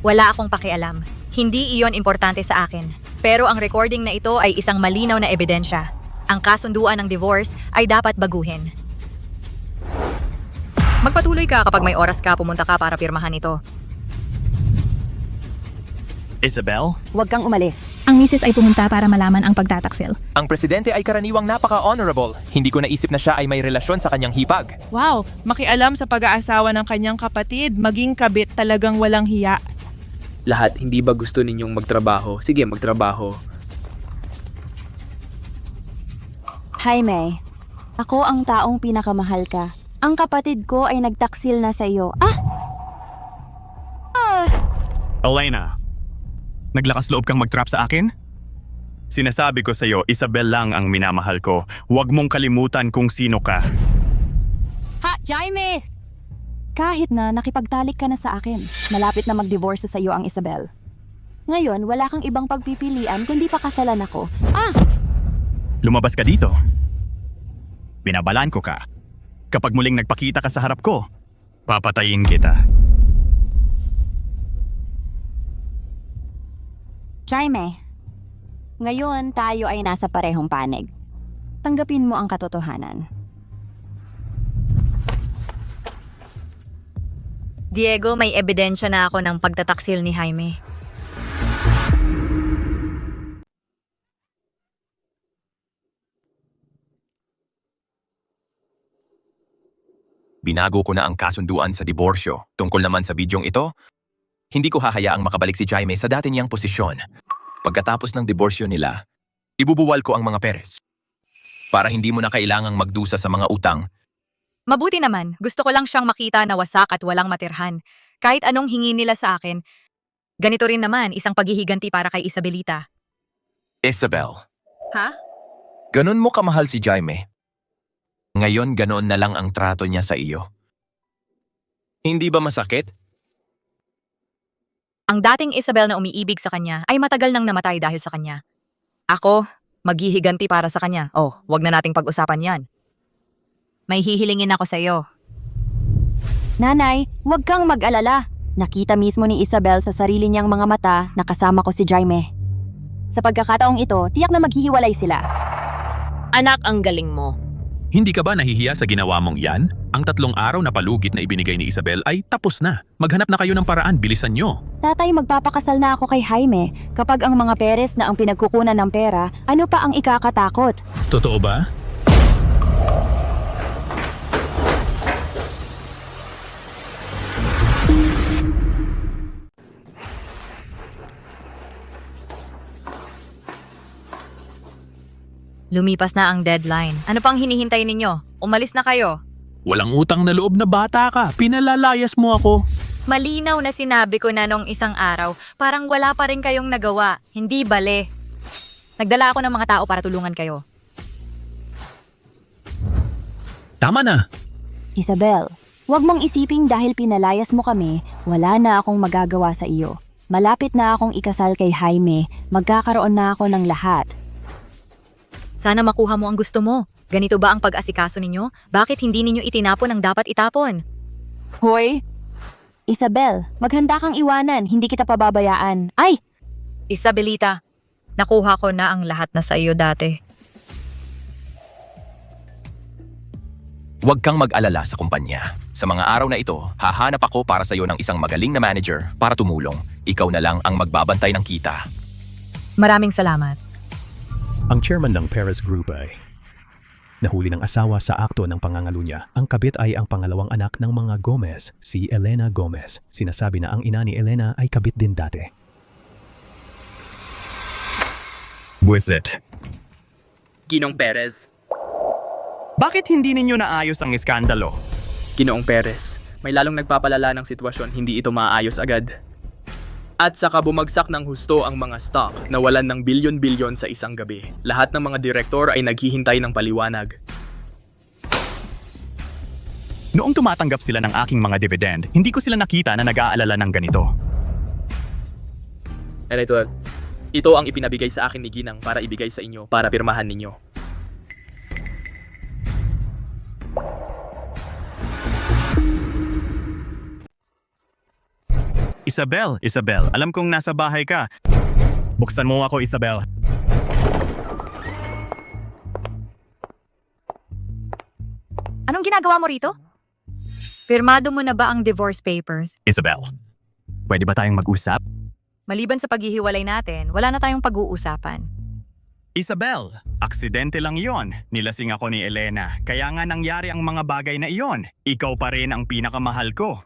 Wala akong pakialam. Hindi iyon importante sa akin. Pero ang recording na ito ay isang malinaw na ebidensya. Ang kasunduan ng divorce ay dapat baguhin. Magpatuloy ka kapag may oras ka, pumunta ka para pirmahan ito. Isabel? Huwag kang umalis. Ang misis ay pumunta para malaman ang pagtataksil. Ang presidente ay karaniwang napaka-honorable. Hindi ko naisip na siya ay may relasyon sa kanyang hipag. Wow, makialam sa pag-aasawa ng kanyang kapatid, maging kabit talagang walang hiya. Lahat, hindi ba gusto ninyong magtrabaho? Sige, magtrabaho. Jaime, ako ang taong pinakamahal ka. Ang kapatid ko ay nagtaksil na sa iyo. Elena, naglakas loob kang mag-trap sa akin? Sinasabi ko sa'yo, Isabel lang ang minamahal ko. Huwag mong kalimutan kung sino ka. Jaime! Kahit na nakipagtalik ka na sa akin, malapit na mag-divorce sa iyo ang Isabel. Ngayon, wala kang ibang pagpipilian kundi pakasalan ako. Lumabas ka dito. Binabalaan ko ka. Kapag muling nagpakita ka sa harap ko, papatayin kita. Jaime, ngayon tayo ay nasa parehong panig. Tanggapin mo ang katotohanan. Diego, may ebidensya na ako ng pagtataksil ni Jaime. Binago ko na ang kasunduan sa diborsyo. Tungkol naman sa bidyong ito, hindi ko hahayaang makabalik si Jaime sa dati niyang posisyon. Pagkatapos ng diborsyo nila, ibubuwal ko ang mga Perez. Para hindi mo na kailangang magdusa sa mga utang. Mabuti naman, gusto ko lang siyang makita na wasak at walang matirhan. Kahit anong hingi nila sa akin, ganito rin naman isang paghihiganti para kay Isabelita. Isabel, Ha? ganun mo kamahal si Jaime. Ngayon ganoon na lang ang trato niya sa iyo. Hindi ba masakit? Ang dating Isabel na umiibig sa kanya ay matagal nang namatay dahil sa kanya. Ako, maghihiganti para sa kanya. Oh, wag na nating pag-usapan yan. May hihilingin ako sa iyo. Nanay, huwag kang mag-alala. Nakita mismo ni Isabel sa sarili niyang mga mata na kasama ko si Jaime. Sa pagkakataong ito, tiyak na maghihiwalay sila. Anak, ang galing mo. Hindi ka ba nahihiya sa ginawa mong yan? Ang 3 araw na palugit na ibinigay ni Isabel ay tapos na. Maghanap na kayo ng paraan, bilisan nyo. Tatay, magpapakasal na ako kay Jaime. Kapag ang mga Perez na ang pinagkukunan ng pera, ano pa ang ikakatakot? Totoo ba? Lumipas na ang deadline. Ano pang hinihintay ninyo? Umalis na kayo. Walang utang na loob na bata ka. Pinalalayas mo ako. Malinaw na sinabi ko na nung isang araw, parang wala pa rin kayong nagawa. Hindi bale. Nagdala ako ng mga tao para tulungan kayo. Tama na. Isabel, huwag mong isiping dahil pinalayas mo kami, wala na akong magagawa sa iyo. Malapit na akong ikasal kay Jaime, magkakaroon na ako ng lahat. Sana makuha mo ang gusto mo. Ganito ba ang pag-asikaso ninyo? Bakit hindi ninyo itinapon ang dapat itapon? Hoy! Isabel, maghanda kang iwanan, hindi kita pababayaan. Ay! Isabelita, nakuha ko na ang lahat na sa iyo dati. Huwag kang mag-alala sa kumpanya. Sa mga araw na ito, hahanap ako para sa iyo ng isang magaling na manager para tumulong. Ikaw na lang ang magbabantay ng kita. Maraming salamat. Ang chairman ng Perez Group ay nahuli ng asawa sa akto ng pangangalo niya. Ang kabit ay ang pangalawang anak ng mga Gomez, si Elena Gomez. Sinasabi na ang ina ni Elena ay kabit din dati. Buisit. Ginong Perez. Bakit hindi ninyo naayos ang iskandalo? Ginoong Perez, may lalong nagpapalala ng sitwasyon, hindi ito maayos agad. At saka bumagsak ng husto ang mga stock, nawalan ng bilyon-bilyon sa isang gabi. Lahat ng mga direktor ay naghihintay ng paliwanag. Noong tumatanggap sila ng aking mga dividend, hindi ko sila nakita na nag-aalala ng ganito. And ito ang ipinabigay sa akin ni Ginang para ibigay sa inyo, para pirmahan ninyo. Isabel, alam kong nasa bahay ka. Buksan mo ako, Isabel. Anong ginagawa mo rito? Pirmado mo na ba ang divorce papers? Isabel, pwede ba tayong mag-usap? Maliban sa paghihiwalay natin, wala na tayong pag-uusapan. Isabel, aksidente lang yon. Nilasing ako ni Elena. Kaya nga nangyari ang mga bagay na iyon. Ikaw pa rin ang pinakamahal ko.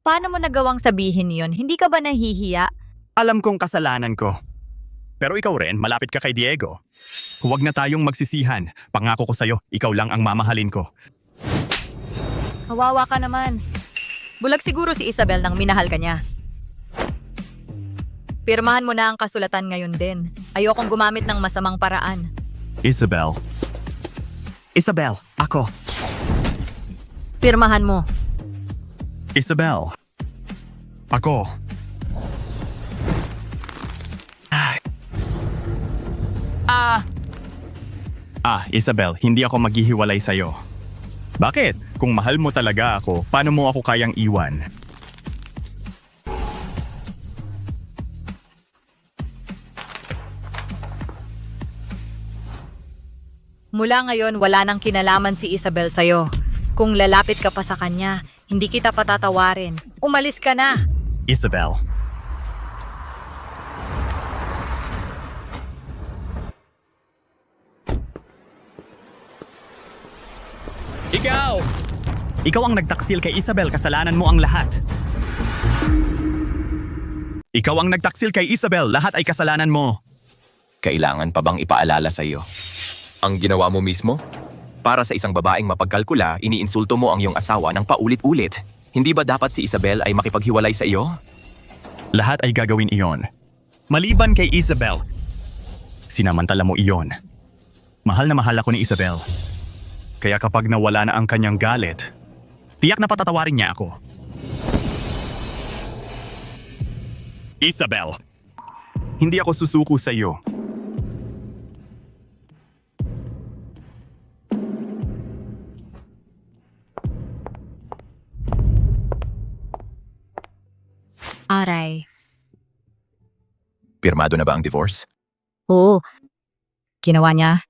Paano mo nagawang sabihin yon? Hindi ka ba nahihiya? Alam kong kasalanan ko. Pero ikaw rin, malapit ka kay Diego. Huwag na tayong magsisihan. Pangako ko sa'yo, ikaw lang ang mamahalin ko. Kawawa ka naman. Bulag siguro si Isabel nang minahal ka niya. Pirmahan mo na ang kasulatan ngayon din. Ayokong gumamit ng masamang paraan. Isabel, ako. Pirmahan mo. Isabel, ako. Isabel, hindi ako maghihiwalay sa'yo. Bakit? Kung mahal mo talaga ako, paano mo ako kayang iwan? Mula ngayon, wala nang kinalaman si Isabel sa'yo. Kung lalapit ka pa sa kanya, hindi kita patatawarin. Umalis ka na! Isabel. Ikaw! Ikaw ang nagtaksil kay Isabel, kasalanan mo ang lahat. Ikaw ang nagtaksil kay Isabel, lahat ay kasalanan mo. Kailangan pa bang ipaalala sa iyo? Ang ginawa mo mismo? Para sa isang babaeng mapagkalkula, iniinsulto mo ang iyong asawa ng paulit-ulit. Hindi ba dapat si Isabel ay makipaghiwalay sa iyo? Lahat ay gagawin iyon. Maliban kay Isabel. Sinamantala mo iyon. Mahal na mahal ako ni Isabel. Kaya kapag nawala na ang kanyang galit, tiyak na patatawarin niya ako. Isabel, hindi ako susuko sa iyo. Pirmado na ba ang divorce? Oo. Ginawa niya.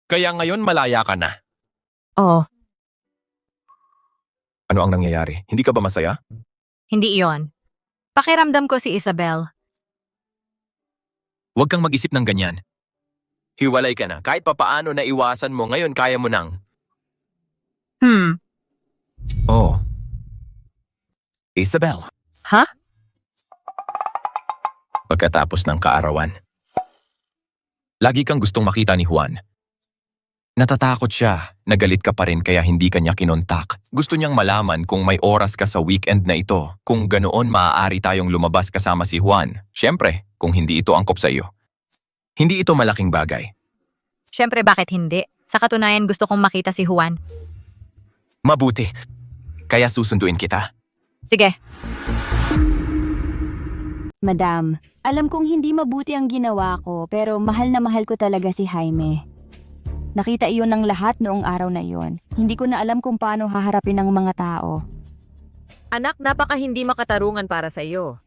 Kaya ngayon malaya ka na. Oo. Ano ang nangyayari? Hindi ka ba masaya? Hindi iyon. Pakiramdam ko si Isabel. Huwag kang mag-isip ng ganyan. Hiwalay ka na. Kahit papaano na iwasan mo, ngayon kaya mo nang. Oh. Isabel. Ha? Pagkatapos ng kaarawan. Lagi kang gustong makita ni Juan. Natatakot siya. Nagalit ka pa rin kaya hindi ka niya kinontak. Gusto niyang malaman kung may oras ka sa weekend na ito. Kung ganoon maaari tayong lumabas kasama si Juan. Siyempre, kung hindi ito angkop sa iyo. Hindi ito malaking bagay. Siyempre, bakit hindi? Sa katunayan, gusto kong makita si Juan. Mabuti. Kaya susunduin kita. Sige. Madam, alam kong hindi mabuti ang ginawa ko pero mahal na mahal ko talaga si Jaime. Nakita iyon ng lahat noong araw na iyon. Hindi ko na alam kung paano haharapin ang mga tao. Anak, napaka hindi makatarungan para sa iyo.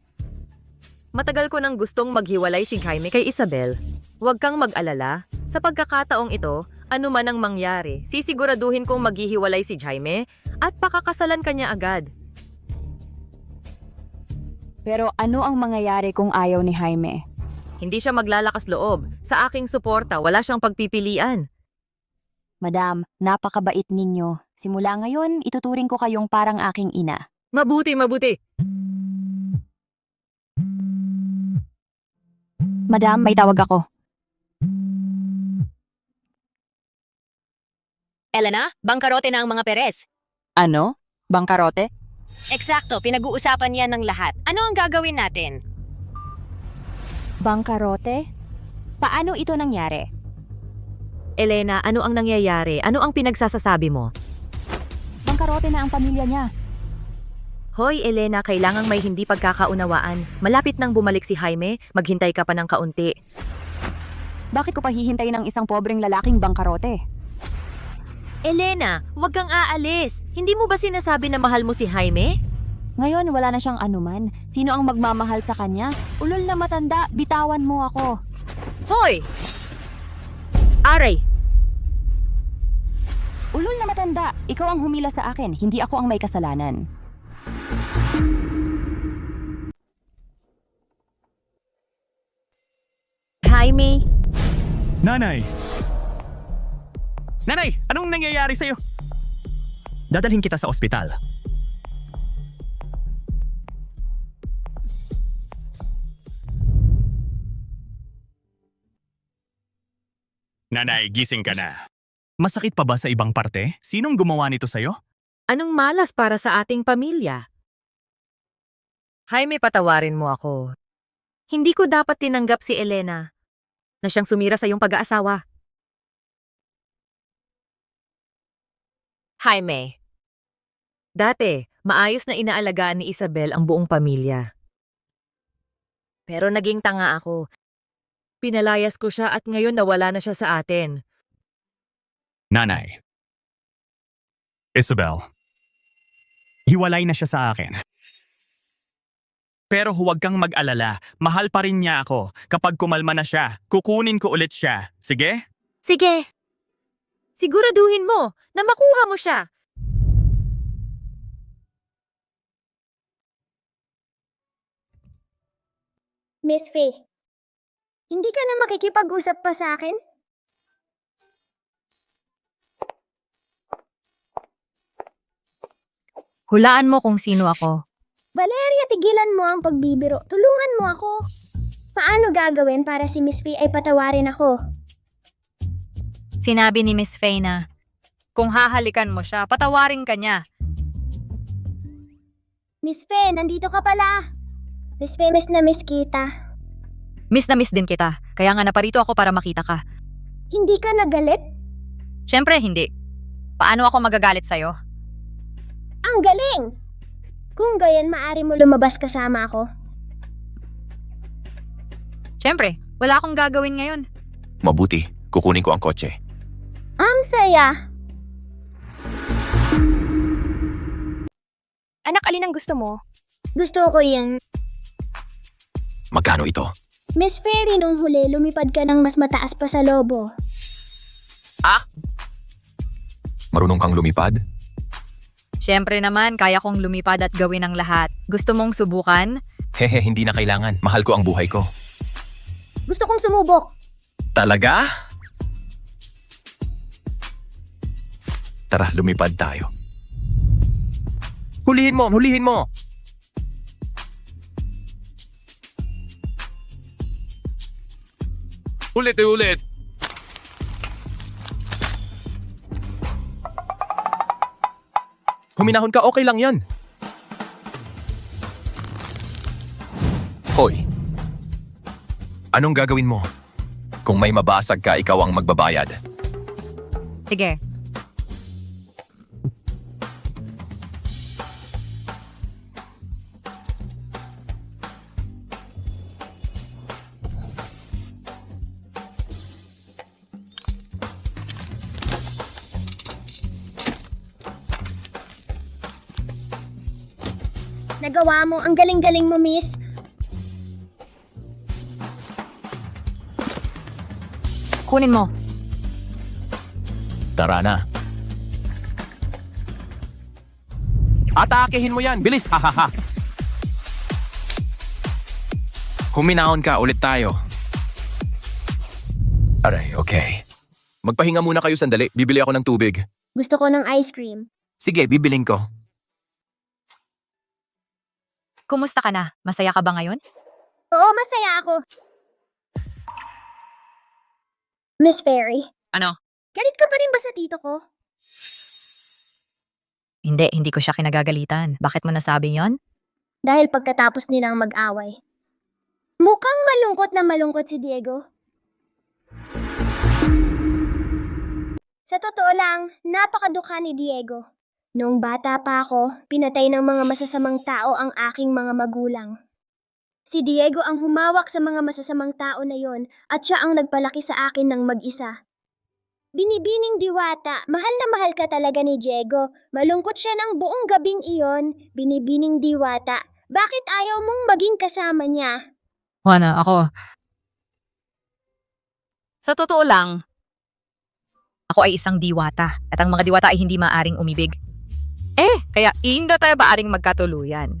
Matagal ko nang gustong maghiwalay si Jaime kay Isabel. Huwag kang mag-alala. Sa pagkakataong ito, ano man ang mangyari, sisiguraduhin kong maghihiwalay si Jaime at pakakasalan kanya agad. Pero ano ang mangyayari kung ayaw ni Jaime? Hindi siya maglalakas loob. Sa aking suporta, wala siyang pagpipilian. Madam, napakabait ninyo. Simula ngayon, ituturing ko kayong parang aking ina. Mabuti, mabuti. Madam, may tawag ako. Elena, bangkarote na ang mga Perez. Ano? Bangkarote? Eksakto, pinag-uusapan yan ng lahat. Ano ang gagawin natin? Bangkarote? Paano ito nangyari? Elena, ano ang nangyayari? Ano ang pinagsasasabi mo? Bangkarote na ang pamilya niya. Hoy, Elena, kailangang may hindi pagkakaunawaan. Malapit nang bumalik si Jaime, maghintay ka pa ng kaunti. Bakit ko pa hihintayin ng isang pobreng lalaking bangkarote? Elena, huwag kang aalis. Hindi mo ba sinasabi na mahal mo si Jaime? Ngayon, wala na siyang anuman. Sino ang magmamahal sa kanya? Ulol na matanda, bitawan mo ako. Hoy! Aray! Ulol na matanda, ikaw ang humila sa akin, hindi ako ang may kasalanan. Jaime! Nanay! Nanay, anong nangyayari sa'yo? Dadalhin kita sa ospital. Nanay, gising ka na. Masakit pa ba sa ibang parte? Sinong gumawa nito sa'yo? Anong malas para sa ating pamilya? Jaime, patawarin mo ako. Hindi ko dapat tinanggap si Elena na siyang sumira sa iyong pag-aasawa. Jaime, dati, maayos na inaalagaan ni Isabel ang buong pamilya. Pero naging tanga ako. Pinalayas ko siya at ngayon nawala na siya sa atin. Nanay. Isabel. Hiwalay na siya sa akin. Pero huwag kang mag-alala. Mahal pa rin niya ako. Kapag kumalma na siya, kukunin ko ulit siya. Sige? Sige. Siguraduhin mo na makuha mo siya. Miss Faye, hindi ka na makikipag-usap pa sa akin? Hulaan mo kung sino ako. Valeria, tigilan mo ang pagbibiro. Tulungan mo ako. Paano gagawin para si Miss Faye ay patawarin ako? Sinabi ni Miss Faye na, kung hahalikan mo siya, patawarin ka niya. Miss Faye, nandito ka pala. Miss Faye, miss na miss kita. Miss na miss din kita, kaya nga naparito ako para makita ka. Hindi ka nagalit? Siyempre, hindi. Paano ako magagalit sa'yo? Ang galing! Kung gayon, maaari mo lumabas kasama ako. Siyempre, wala akong gagawin ngayon. Mabuti, kukunin ko ang kotse. Ang saya! Anak, alin ang gusto mo? Gusto ko yan. Magkano ito? Miss Fairy, nung huli, lumipad ka ng mas mataas pa sa lobo. Marunong kang lumipad? Siyempre naman, kaya kong lumipad at gawin ang lahat. Gusto mong subukan? Hehe, hindi na kailangan. Mahal ko ang buhay ko. Gusto kong sumubok. Talaga? Tara, lumipad tayo. Hulihin mo! Hulihin mo! Ulit. Huminahon ka, okay lang yan. Hoy. Anong gagawin mo? Kung may mabasag ka, ikaw ang magbabayad. Sige. Nagawa mo. Ang galing-galing mo, miss. Kunin mo. Tara na. Atakehin mo yan! Bilis! Hahaha! Huminahon ka, ulit tayo. Aray, okay. Magpahinga muna kayo sandali. Bibili ako ng tubig. Gusto ko ng ice cream. Sige, bibiling ko. Kumusta ka na? Masaya ka ba ngayon? Oo, masaya ako. Miss Fairy, Ano? galit ka pa rin ba sa tito ko? Hindi ko siya kinagagalitan. Bakit mo nasabi yon? Dahil pagkatapos nilang mag-away. Mukhang malungkot na malungkot si Diego. Sa totoo lang, napakadukha ni Diego. Noong bata pa ako, pinatay ng mga masasamang tao ang aking mga magulang. Si Diego ang humawak sa mga masasamang tao na yon at siya ang nagpalaki sa akin ng mag-isa. Binibining Diwata, mahal na mahal ka talaga ni Diego. Malungkot siya ng buong gabing iyon. Binibining Diwata, bakit ayaw mong maging kasama niya? Wala, ako. Sa totoo lang, ako ay isang diwata at ang mga diwata ay hindi maaring umibig. Kaya hindi tayo maaring magkatuluyan.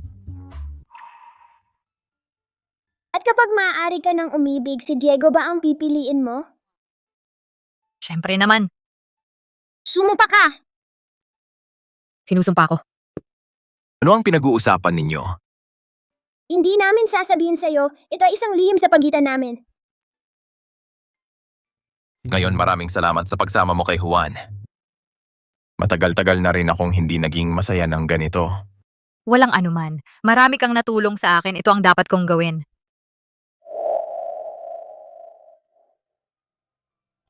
At kapag maaari ka ng umibig, si Diego ba ang pipiliin mo? Siyempre naman, Sumumpa ka! sinusumpa ko. Ano ang pinag-uusapan ninyo? Hindi namin sasabihin sa'yo, ito ay isang lihim sa pagitan namin. Ngayon maraming salamat sa pagsama mo kay Juan. Matagal-tagal na rin akong hindi naging masaya ng ganito. Walang anuman. Marami kang natulong sa akin. Ito ang dapat kong gawin.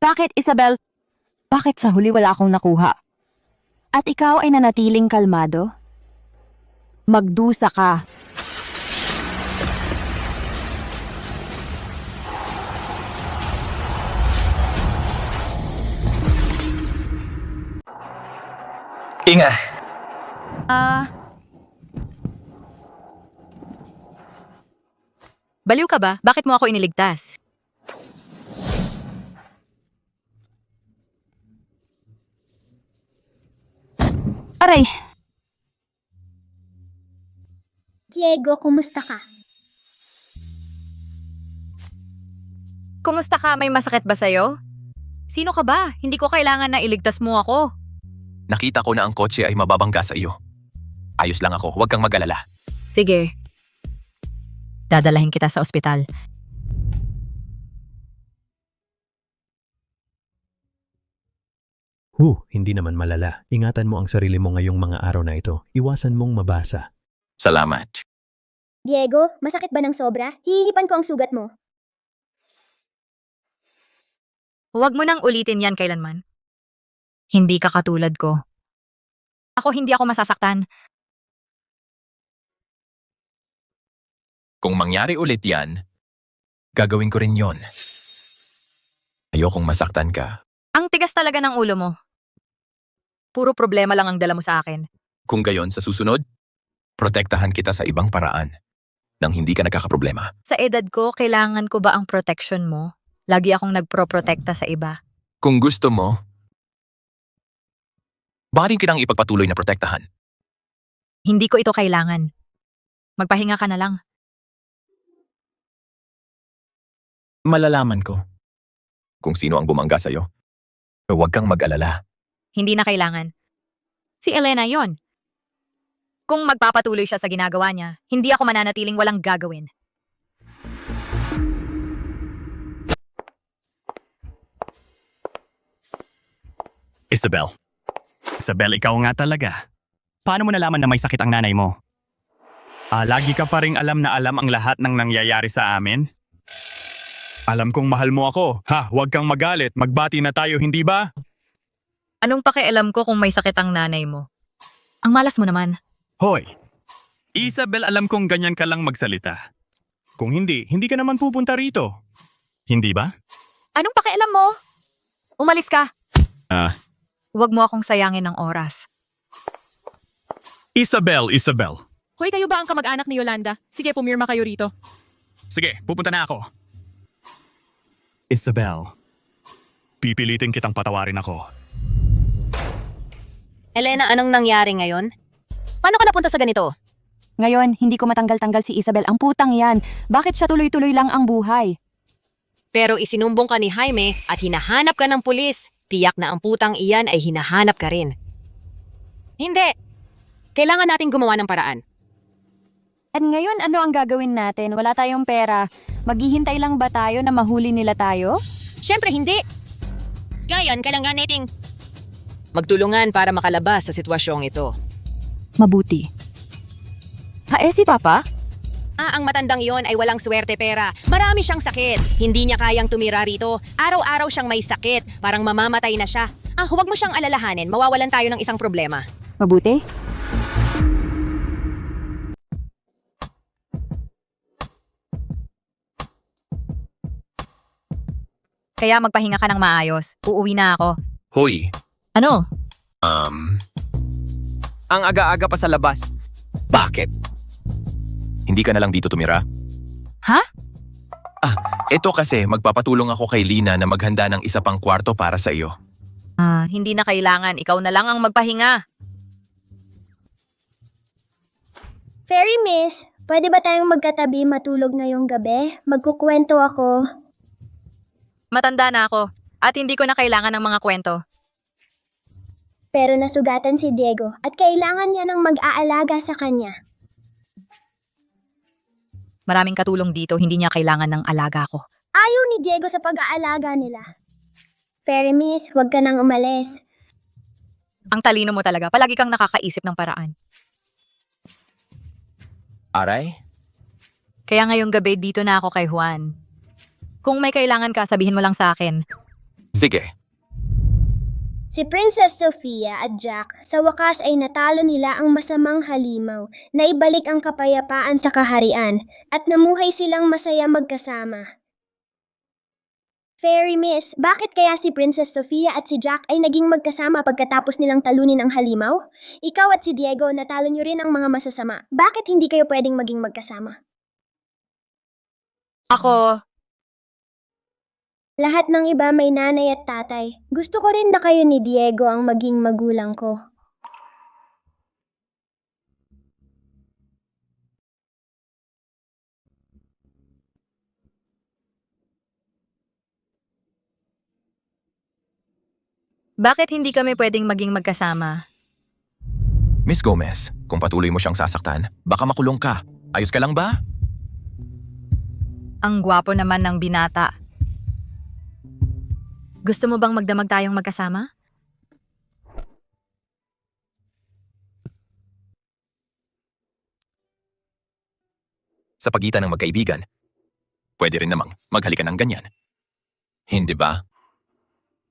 Bakit, Isabel? Bakit sa huli wala akong nakuha? At ikaw ay nanatiling kalmado? Magdusa ka. Inga! Baliw ka ba? Bakit mo ako iniligtas? Aray! Diego, kumusta ka? Kumusta ka? May masakit ba sa'yo? Sino ka ba? Hindi ko kailangan na iligtas mo ako. Nakita ko na ang kotse ay mababangga sa iyo. Ayos lang ako, huwag kang mag-alala. Sige. Dadalahin kita sa ospital. Hindi naman malala. Ingatan mo ang sarili mo ngayong mga araw na ito. Iwasan mong mabasa. Salamat. Diego, masakit ba ng sobra? Hihipan ko ang sugat mo. Huwag mo nang ulitin yan kailanman. Hindi ka katulad ko. Hindi ako masasaktan. Kung mangyari ulit yan, gagawin ko rin yon. Ayokong masaktan ka. Ang tigas talaga ng ulo mo. Puro problema lang ang dala mo sa akin. Kung gayon sa susunod, Protektahan kita sa ibang paraan nang hindi ka nagkakaproblema. Sa edad ko, kailangan ko ba ang protection mo? Lagi akong nagpro-protekta sa iba. Kung gusto mo, baka rin kitang ipagpatuloy na protektahan. Hindi ko ito kailangan. Magpahinga ka na lang. Malalaman ko kung sino ang bumangga sa'yo. Huwag kang mag-alala. Hindi na kailangan. Si Elena yon. Kung magpapatuloy siya sa ginagawa niya, hindi ako mananatiling walang gagawin. Isabel. Isabel, ikaw nga talaga. Paano mo nalaman na may sakit ang nanay mo? Lagi ka pa ring alam na alam ang lahat ng nangyayari sa amin? Alam kong mahal mo ako. Huwag kang magalit. Magbati na tayo, hindi ba? Anong pakialam ko kung may sakit ang nanay mo? Ang malas mo naman. Hoy! Isabel, alam kong ganyan ka lang magsalita. Kung hindi, hindi ka naman pupunta rito. Hindi ba? Anong pakialam mo? Umalis ka. Huwag mo akong sayangin ng oras. Isabel. Hoy, kayo ba ang kamag-anak ni Yolanda? Sige, pumirma kayo rito. Sige, pupunta na ako. Isabel, pipilitin kitang patawarin ako. Elena, anong nangyari ngayon? Paano ka napunta sa ganito? Ngayon, hindi ko matanggal-tanggal si Isabel. Ang putang yan. Bakit siya tuloy-tuloy lang ang buhay? Pero isinumbong ka ni Jaime at hinahanap ka ng pulis. Tiyak na ang putang iyan ay hinahanap ka rin. Hindi. Kailangan nating gumawa ng paraan. At ngayon, ano ang gagawin natin? Wala tayong pera. Maghihintay lang ba tayo na mahuli nila tayo? Siyempre hindi. Ngayon, kailangan nating magtulungan para makalabas sa sitwasyong ito. Mabuti. Si Papa? Ang matandang iyon ay walang swerte pera. Marami siyang sakit. Hindi niya kayang tumira rito. Araw-araw siyang may sakit. Parang mamamatay na siya. Huwag mo siyang alalahanin. Mawawalan tayo ng isang problema. Mabuti? Kaya magpahinga ka ng maayos. Uuwi na ako. Hoy, Ano? ang aga-aga pa sa labas. Bakit? Hindi ka na lang dito tumira? Ha? Ito kasi magpapatulong ako kay Lina na maghanda ng isa pang kwarto para sa iyo. Hindi na kailangan. Ikaw na lang ang magpahinga. Fairy Miss, pwede ba tayong magkatabi matulog ngayong gabi? Magkukwento ako. Matanda na ako at hindi ko na kailangan ng mga kwento. Pero nasugatan si Diego at kailangan niya ng mag-aalaga sa kanya. Maraming katulong dito, hindi niya kailangan ng alaga ko. Ayaw ni Diego sa pag-aalaga nila. Fairy Miss, huwag ka nang umalis. Ang talino mo talaga. Palagi kang nakakaisip ng paraan. Aray? Kaya ngayong gabi dito na ako kay Juan. Kung may kailangan ka, sabihin mo lang sa akin. Sige. Si Princess Sofia at Jack sa wakas ay natalo nila ang masamang halimaw na ibalik ang kapayapaan sa kaharian at namuhay silang masaya magkasama. Fairy Miss, bakit kaya si Princess Sofia at si Jack ay naging magkasama pagkatapos nilang talunin ang halimaw? Ikaw at si Diego natalo niyo rin ang mga masasama. Bakit hindi kayo pwedeng maging magkasama? Ako, Lahat ng iba may nanay at tatay. Gusto ko rin na kayo ni Diego ang maging magulang ko. bakit hindi kami pwedeng maging magkasama? Miss Gomez, kung patuloy mo siyang sasaktan, baka makulong ka. Ayos ka lang ba? Ang gwapo naman ng binata. Gusto mo bang magdamag tayong magkasama? Sa pagitan ng magkaibigan, pwede rin namang maghalikan ng ganyan. Hindi ba?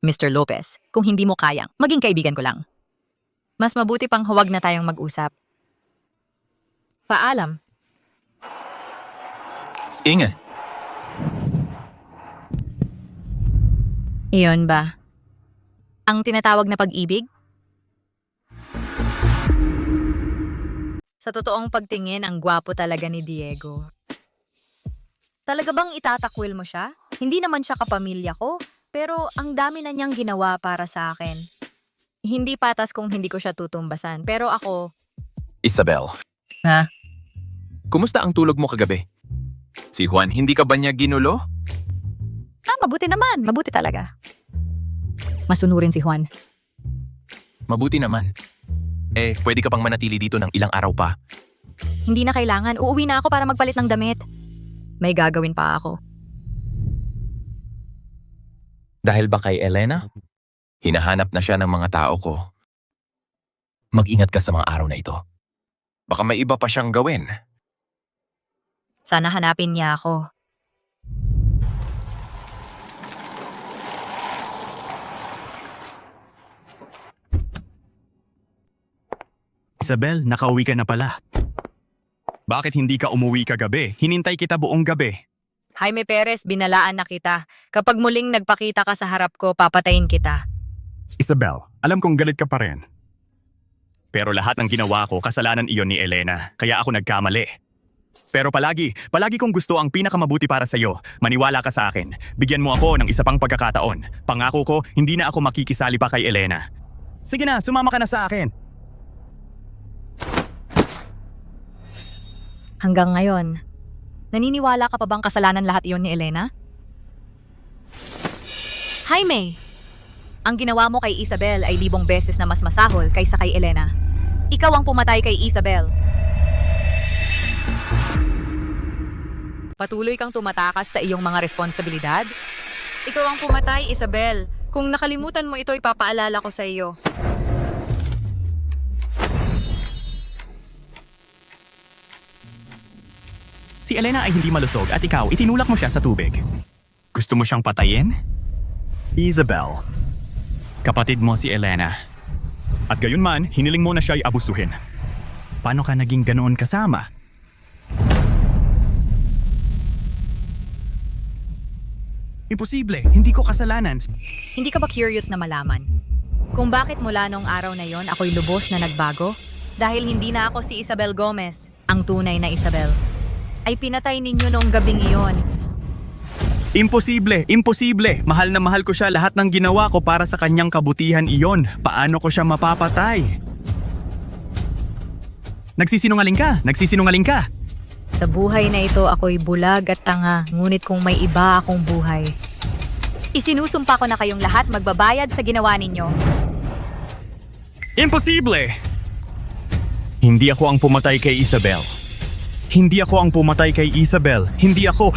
Mr. Lopez, kung hindi mo kayang, maging kaibigan ko lang. Mas mabuti pang huwag na tayong mag-usap. Paalam. Ingat. Iyon ba? Ang tinatawag na pag-ibig? Sa totoong pagtingin, ang gwapo talaga ni Diego. Talaga bang itatakwil mo siya? Hindi naman siya kapamilya ko, pero ang dami na niyang ginawa para sa akin. Hindi patas kung hindi ko siya tutumbasan, pero ako... Isabel. Ha? Kumusta ang tulog mo kagabi? Si Juan, hindi ka ba niya ginulo? Mabuti naman. Mabuti talaga. Masunurin si Juan. Mabuti naman. Pwede ka pang manatili dito ng ilang araw pa. Hindi na kailangan. Uuwi na ako para magpalit ng damit. May gagawin pa ako. Dahil ba kay Elena? Hinahanap na siya ng mga tao ko. Mag-ingat ka sa mga araw na ito. Baka may iba pa siyang gawin. Sana hanapin niya ako. Isabel, nakauwi ka na pala. Bakit hindi ka umuwi kagabi? Hinintay kita buong gabi. Jaime Perez, binalaan na kita. Kapag muling nagpakita ka sa harap ko, papatayin kita. Isabel, alam kong galit ka pa rin. Pero lahat ng ginawa ko, kasalanan iyon ni Elena. Kaya ako nagkamali. Pero palagi kong gusto ang pinakamabuti para sa'yo. Maniwala ka sa akin. Bigyan mo ako ng isa pang pagkakataon. Pangako ko, hindi na ako makikisali pa kay Elena. Sige na, sumama ka na sa akin. Hanggang ngayon, naniniwala ka pa bang kasalanan lahat iyon ni Elena? Jaime, ang ginawa mo kay Isabel ay 1000 beses na mas masahol kaysa kay Elena. Ikaw ang pumatay kay Isabel. Patuloy kang tumatakas sa iyong mga responsibilidad? Ikaw ang pumatay, Isabel. Kung nakalimutan mo ito, ipapaalala ko sa iyo. Si Elena ay hindi malusog at ikaw, itinulak mo siya sa tubig. Gusto mo siyang patayin? Isabel, kapatid mo si Elena. At gayon man, hiniling mo na siya'y abusuhin. Paano ka naging ganoon kasama? Imposible, hindi ko kasalanan. Hindi ka ba curious na malaman? Kung bakit mula nung araw na yon ako'y lubos na nagbago? Dahil hindi na ako si Isabel Gomez, ang tunay na Isabel. Ay pinatay ninyo noong gabing iyon. Imposible, imposible. Mahal na mahal ko siya, lahat ng ginawa ko para sa kanyang kabutihan iyon. Paano ko siya mapapatay? Nagsisinungaling ka. Sa buhay na ito, ako'y bulag at tanga, ngunit kung may iba akong buhay. Isinusumpa ko na kayong lahat magbabayad sa ginawa ninyo. Imposible! Hindi ako ang pumatay kay Isabel. Hindi ako ang pumatay kay Isabel. Hindi ako...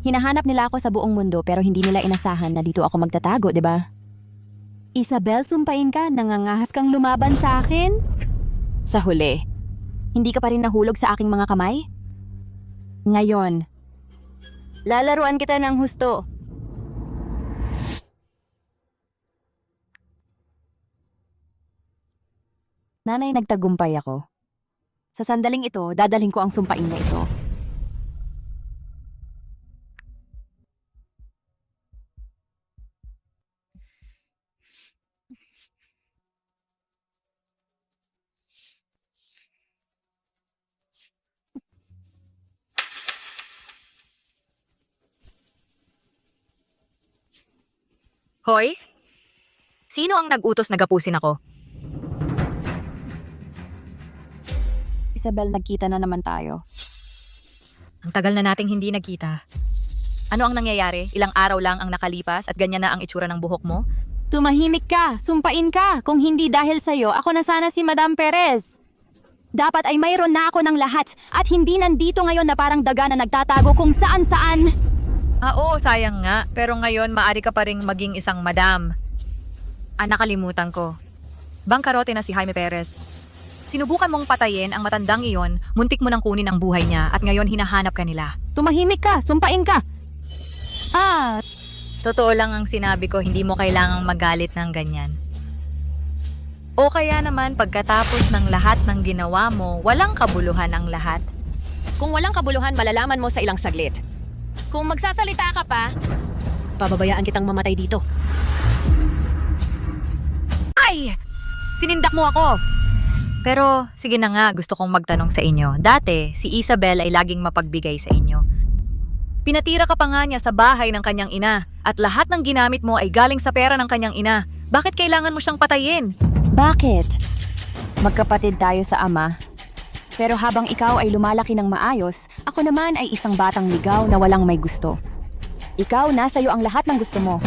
Hinahanap nila ako sa buong mundo pero hindi nila inasahan na dito ako magtatago, di ba? Isabel, sumpain ka, nangangahas kang lumaban sa akin? Sa huli, hindi ka pa rin nahulog sa aking mga kamay? Ngayon, lalaruan kita ng husto. Nanay, nagtagumpay ako. Sa sandaling ito, dadalhin ko ang sumpain na ito. Hoy? Sino ang nag-utos na gapusin ako? Isabel, nagkita na naman tayo. Ang tagal na nating hindi nagkita. Ano ang nangyayari? Ilang araw lang ang nakalipas at ganyan na ang itsura ng buhok mo? Tumahimik ka, sumpain ka. Kung hindi dahil sa'yo, ako na sana si Madam Perez. Dapat ay mayroon na ako ng lahat at hindi nandito ngayon na parang daga na nagtatago kung saan-saan. Oo, sayang nga. Pero ngayon, maari ka pa ring maging isang madam. Nakalimutan ko. Bangkarote na si Jaime Perez. Sinubukan mong patayin ang matandang iyon, muntik mo nang kunin ang buhay niya at ngayon hinahanap ka nila. Tumahimik ka, sumpain ka. Totoo lang ang sinabi ko, hindi mo kailangang magalit ng ganyan. O kaya naman pagkatapos ng lahat ng ginawa mo, walang kabuluhan ang lahat. Kung walang kabuluhan, malalaman mo sa ilang saglit. Kung magsasalita ka pa, pababayaan kitang mamatay dito. Ay! Sinindak mo ako! Pero sige na nga, gusto kong magtanong sa inyo. Dati, si Isabel ay laging mapagbigay sa inyo. Pinatira ka pa nga niya sa bahay ng kanyang ina at lahat ng ginamit mo ay galing sa pera ng kanyang ina. Bakit kailangan mo siyang patayin? Bakit? Magkapatid tayo sa ama. Pero habang ikaw ay lumalaki ng maayos, ako naman ay isang batang ligaw na walang may gusto. Ikaw, nasa iyo ang lahat ng gusto mo.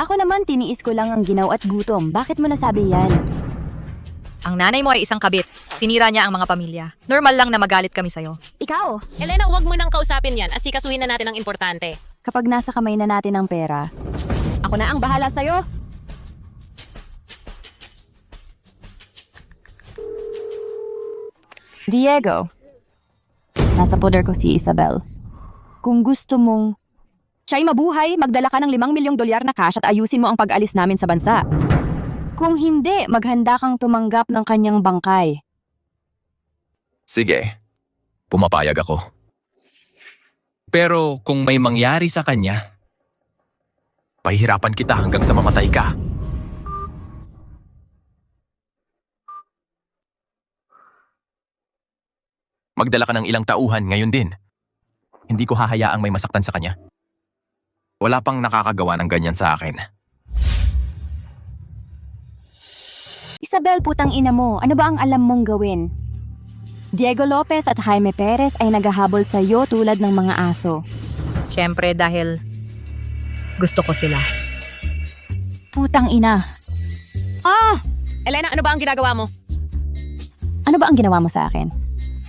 Ako naman, tiniis ko lang ang ginaw at gutom. Bakit mo nasabi yan? Ang nanay mo ay isang kabit. Sinira niya ang mga pamilya. Normal lang na magalit kami sa'yo. Ikaw! Elena, huwag mo nang kausapin yan. Asikasuhin na natin ang importante. Kapag nasa kamay na natin ang pera, ako na ang bahala sa'yo. Diego, nasa poder ko si Isabel. Kung gusto mong siya'y mabuhay, magdala ka ng $5 milyong na cash at ayusin mo ang pag-alis namin sa bansa. Kung hindi, maghanda kang tumanggap ng kanyang bangkay. Sige, pumapayag ako. Pero kung may mangyari sa kanya, pahihirapan kita hanggang sa mamatay ka. Magdala ka ng ilang tauhan ngayon din. Hindi ko hahayaang may masaktan sa kanya. Wala pang nakakagawa ng ganyan sa akin. Isabel, putang ina mo, ano ba ang alam mong gawin? Diego Lopez at Jaime Perez ay naghahabol sa iyo tulad ng mga aso. Siyempre dahil gusto ko sila. Putang ina. Elena, ano ba ang ginagawa mo? Ano ba ang ginawa mo sa akin?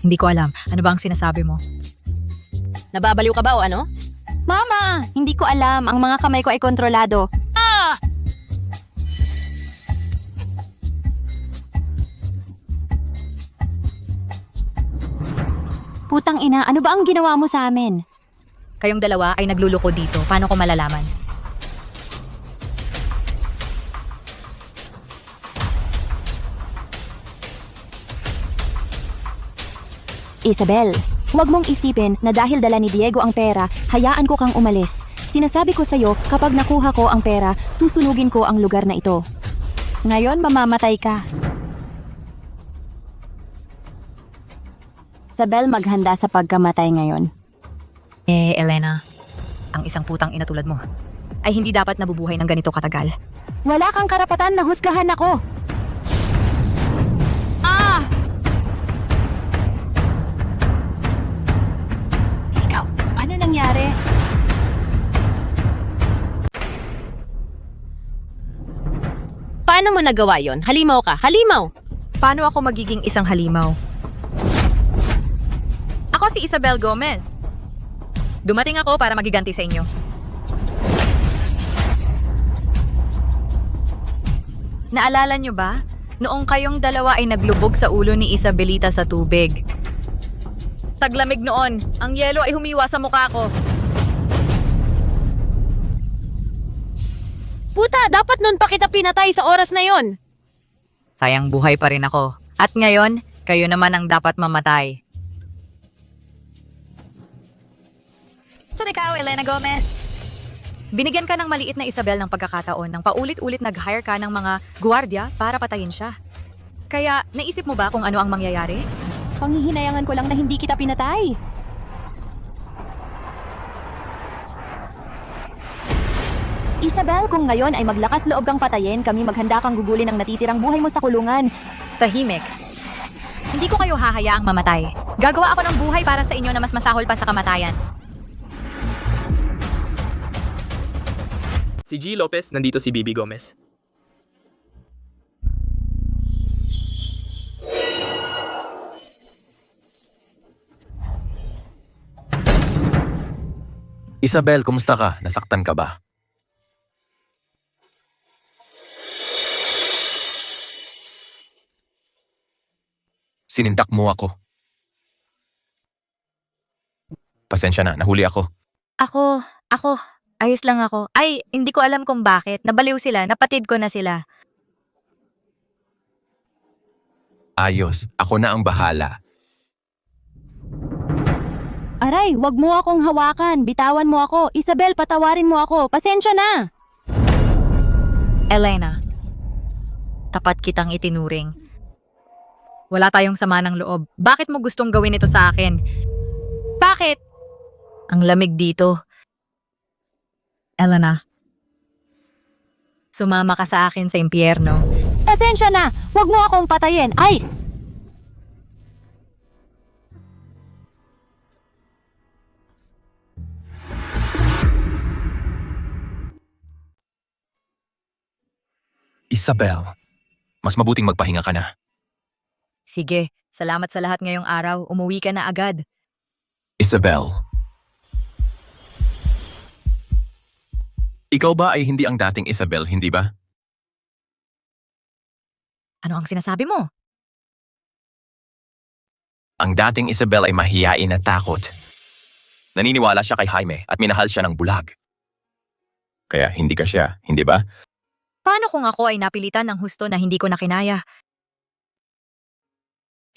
Hindi ko alam. Ano ba ang sinasabi mo? Nababaliw ka ba o ano? Mama! Hindi ko alam. Ang mga kamay ko ay kontrolado. Putang ina, ano ba ang ginawa mo sa amin? Kayong dalawa ay nagluluko dito. Paano ko malalaman? Isabel, huwag mong isipin na dahil dala ni Diego ang pera, hayaan ko kang umalis. Sinasabi ko sa'yo, kapag nakuha ko ang pera, susunugin ko ang lugar na ito. Ngayon, mamamatay ka. Isabel, maghanda sa pagkamatay ngayon. Elena, ang isang putang ina tulad mo ay hindi dapat nabubuhay ng ganito katagal. Wala kang karapatan na husgahan ako. Ikaw, ano nangyari? Paano mo nagawa yon? Halimaw ka, halimaw! Paano ako magiging isang halimaw? Ako si Isabel Gomez. Dumating ako para magiganti sa inyo. Naalala nyo ba? Noong kayong dalawa ay naglubog sa ulo ni Isabelita sa tubig. Taglamig noon. Ang yelo ay humiwa sa mukha ko. Puta, dapat nun pa kita pinatay sa oras na yon. Sayang buhay pa rin ako. At ngayon, kayo naman ang dapat mamatay. So ikaw, Elena Gomez, binigyan ka ng maliit na Isabel ng pagkakataon nang paulit-ulit nag-hire ka ng mga guwardiya para patayin siya. Kaya, naisip mo ba kung ano ang mangyayari? Panghihinayangan ko lang na hindi kita pinatay. Isabel, kung ngayon ay maglakas loob kang patayin, kami maghanda kang gugulin ang natitirang buhay mo sa kulungan. Tahimik. Hindi ko kayo hahayaang mamatay. Gagawa ako ng buhay para sa inyo na mas masahol pa sa kamatayan. Si G. Lopez, nandito si Bibi Gomez. Isabel, kumusta ka? Nasaktan ka ba? Sinindak mo ako. Pasensya na, nahuli ako. Ako, Ayos lang ako. Ay, hindi ko alam kung bakit. Nabaliw sila, napatid ko na sila. Ayos, ako na ang bahala. Aray, wag mo akong hawakan. Bitawan mo ako. Isabel, patawarin mo ako. Pasensya na. Elena, tapat kitang itinuring. Wala tayong sama ng loob. Bakit mo gustong gawin ito sa akin? Bakit? Ang lamig dito. Elena, sumama ka sa akin sa impyerno. Pasensya na. Wag mo akong patayin. Ay! Isabel, mas mabuting magpahinga ka na. Sige, salamat sa lahat ngayong araw. Umuwi ka na agad. Isabel. Ikaw ba ay hindi ang dating Isabel, hindi ba? Ano ang sinasabi mo? Ang dating Isabel ay mahiyain at takot. Naniniwala siya kay Jaime at minahal siya ng bulag. Kaya hindi ka siya, hindi ba? Paano kung ako ay napilitan ng husto na hindi ko na kinaya?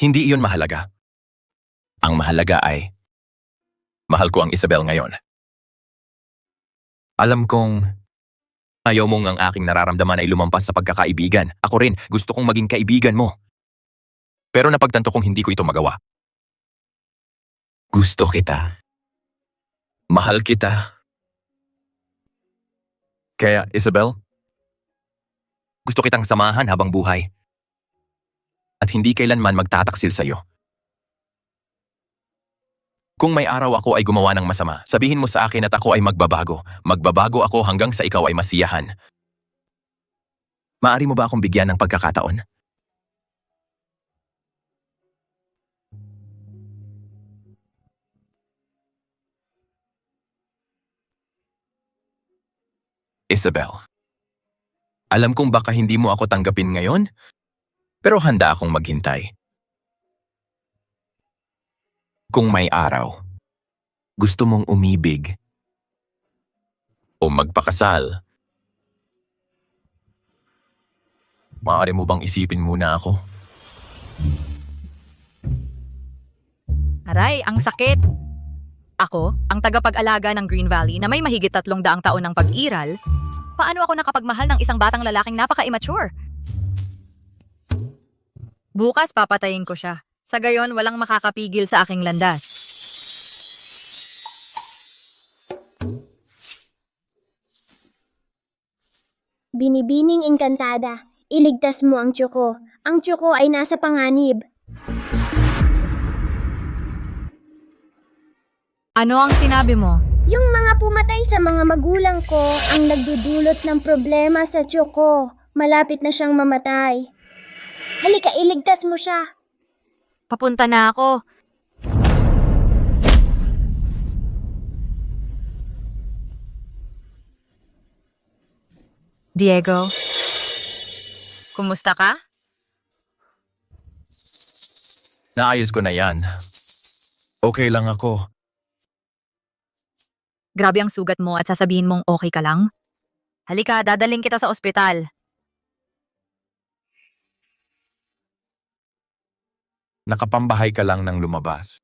Hindi iyon mahalaga. Ang mahalaga ay, mahal ko ang Isabel ngayon. Alam kong ayaw mong ang aking nararamdaman ay lumampas sa pagkakaibigan. Ako rin, gusto kong maging kaibigan mo. Pero napagtanto kong hindi ko ito magawa. Gusto kita. Mahal kita. Kaya, Isabel, gusto kitang samahan habang buhay. At hindi kailanman magtataksil sa'yo. Kung may araw ako ay gumawa ng masama, sabihin mo sa akin at ako ay magbabago. Magbabago ako hanggang sa ikaw ay masiyahan. Maari mo ba akong bigyan ng pagkakataon? Isabel, alam kong baka hindi mo ako tanggapin ngayon, pero handa akong maghintay. Kung may araw, gusto mong umibig o magpakasal, maaari mo bang isipin muna ako? Aray, ang sakit. Ako, ang tagapag-alaga ng Green Valley na may mahigit 300 taon ng pag-iral, paano ako nakapagmahal ng isang batang lalaking napaka-immature? Bukas papatayin ko siya. Sa gayon, walang makakapigil sa aking landas. Binibining engkantada, iligtas mo ang Choco. Ang Choco ay nasa panganib. Ano ang sinabi mo? Yung mga pumatay sa mga magulang ko ang nagdudulot ng problema sa Choco. Malapit na siyang mamatay. Halika, iligtas mo siya. Papunta na ako. Diego, kumusta ka? Naayos ko na yan. Okay lang ako. Grabe ang sugat mo at sasabihin mong okay ka lang? Halika, dadaling kita sa ospital. Nakapambahay ka lang nang lumabas.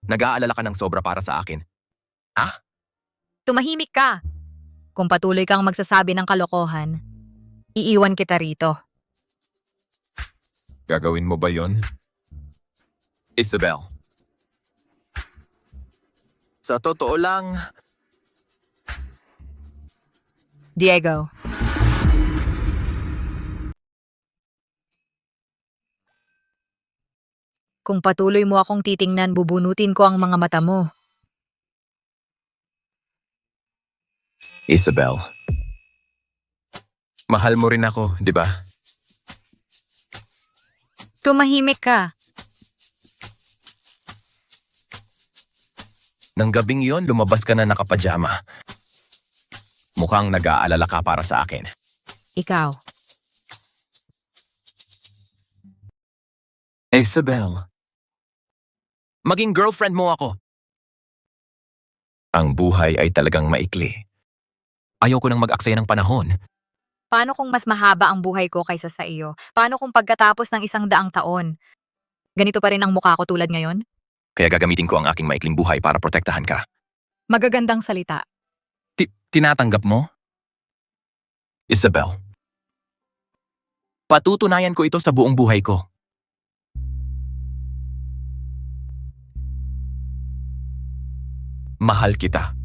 Nag-aalala ka ng sobra para sa akin. Tumahimik ka. Kung patuloy kang magsasabi ng kalokohan, iiwan kita rito. Gagawin mo ba yon? Isabel. Sa totoo lang, Diego. Kung patuloy mo akong titingnan, bubunutin ko ang mga mata mo. Isabel. Mahal mo rin ako, di ba? Tumahimik ka. Nang gabing yon, lumabas ka na nakapajama. Mukhang nag-aalala ka para sa akin. Ikaw. Isabel. Maging girlfriend mo ako. Ang buhay ay talagang maikli. Ayaw ko nang mag-aksaya ng panahon. Paano kung mas mahaba ang buhay ko kaysa sa iyo? Paano kung pagkatapos ng 100 taon? Ganito pa rin ang mukha ko tulad ngayon? Kaya gagamitin ko ang aking maikling buhay para protektahan ka. Magagandang salita. Tinatanggap mo? Isabel. Patutunayan ko ito sa buong buhay ko. Mahal kita.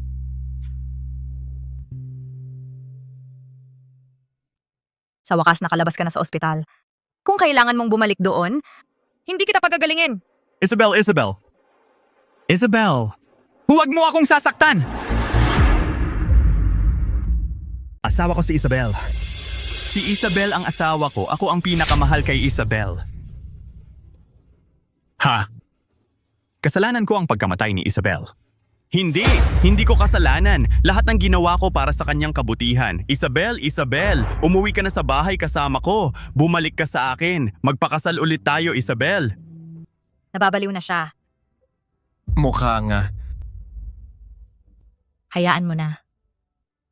Sa wakas nakalabas ka na sa ospital. Kung kailangan mong bumalik doon, hindi kita pagagalingin. Isabel, Isabel. Isabel, huwag mo akong sasaktan! Asawa ko si Isabel. Si Isabel ang asawa ko. Ako ang pinakamahal kay Isabel. Ha? Kasalanan ko ang pagkamatay ni Isabel. Hindi! Hindi ko kasalanan. Lahat ng ginawa ko para sa kanyang kabutihan. Isabel, Isabel! Umuwi ka na sa bahay kasama ko. Bumalik ka sa akin. Magpakasal ulit tayo, Isabel. Nababaliw na siya. Mukha nga. Hayaan mo na.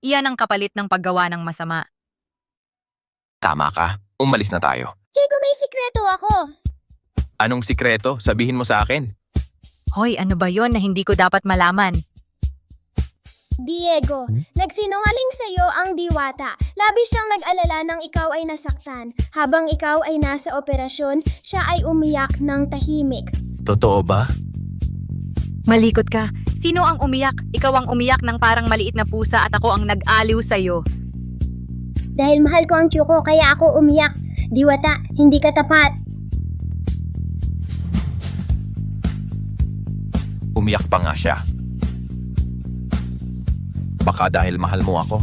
Iyan ang kapalit ng paggawa ng masama. Tama ka. Umalis na tayo. Diego, may sikreto ako. Anong sikreto? Sabihin mo sa akin. Hoy, ano ba yon na hindi ko dapat malaman? Diego, nagsinungaling sa'yo ang diwata. Labis siyang nag-alala nang ikaw ay nasaktan. Habang ikaw ay nasa operasyon, siya ay umiyak ng tahimik. Totoo ba? Malikot ka. Sino ang umiyak? Ikaw ang umiyak ng parang maliit na pusa at ako ang nag-aliw sa'yo. Dahil mahal ko ang Kyoko, kaya ako umiyak. Diwata, hindi ka tapat. Umiyak pa nga siya. Baka dahil mahal mo ako.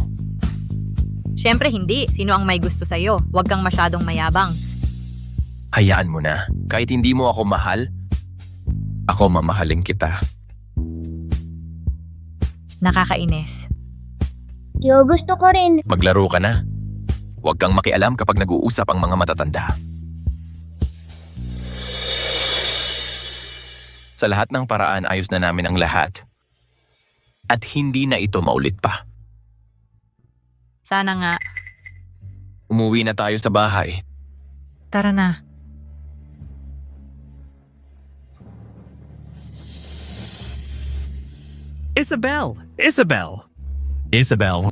Siyempre hindi. Sino ang may gusto sa'yo? Huwag kang masyadong mayabang. Hayaan mo na. Kahit hindi mo ako mahal, ako mamahalin kita. Nakakainis. Yo, gusto ko rin. Maglaro ka na. Huwag kang makialam kapag nag-uusap ang mga matatanda. Sa lahat ng paraan, ayos na namin ang lahat. At hindi na ito maulit pa. Sana nga. Umuwi na tayo sa bahay. Tara na. Isabel! Isabel! Isabel,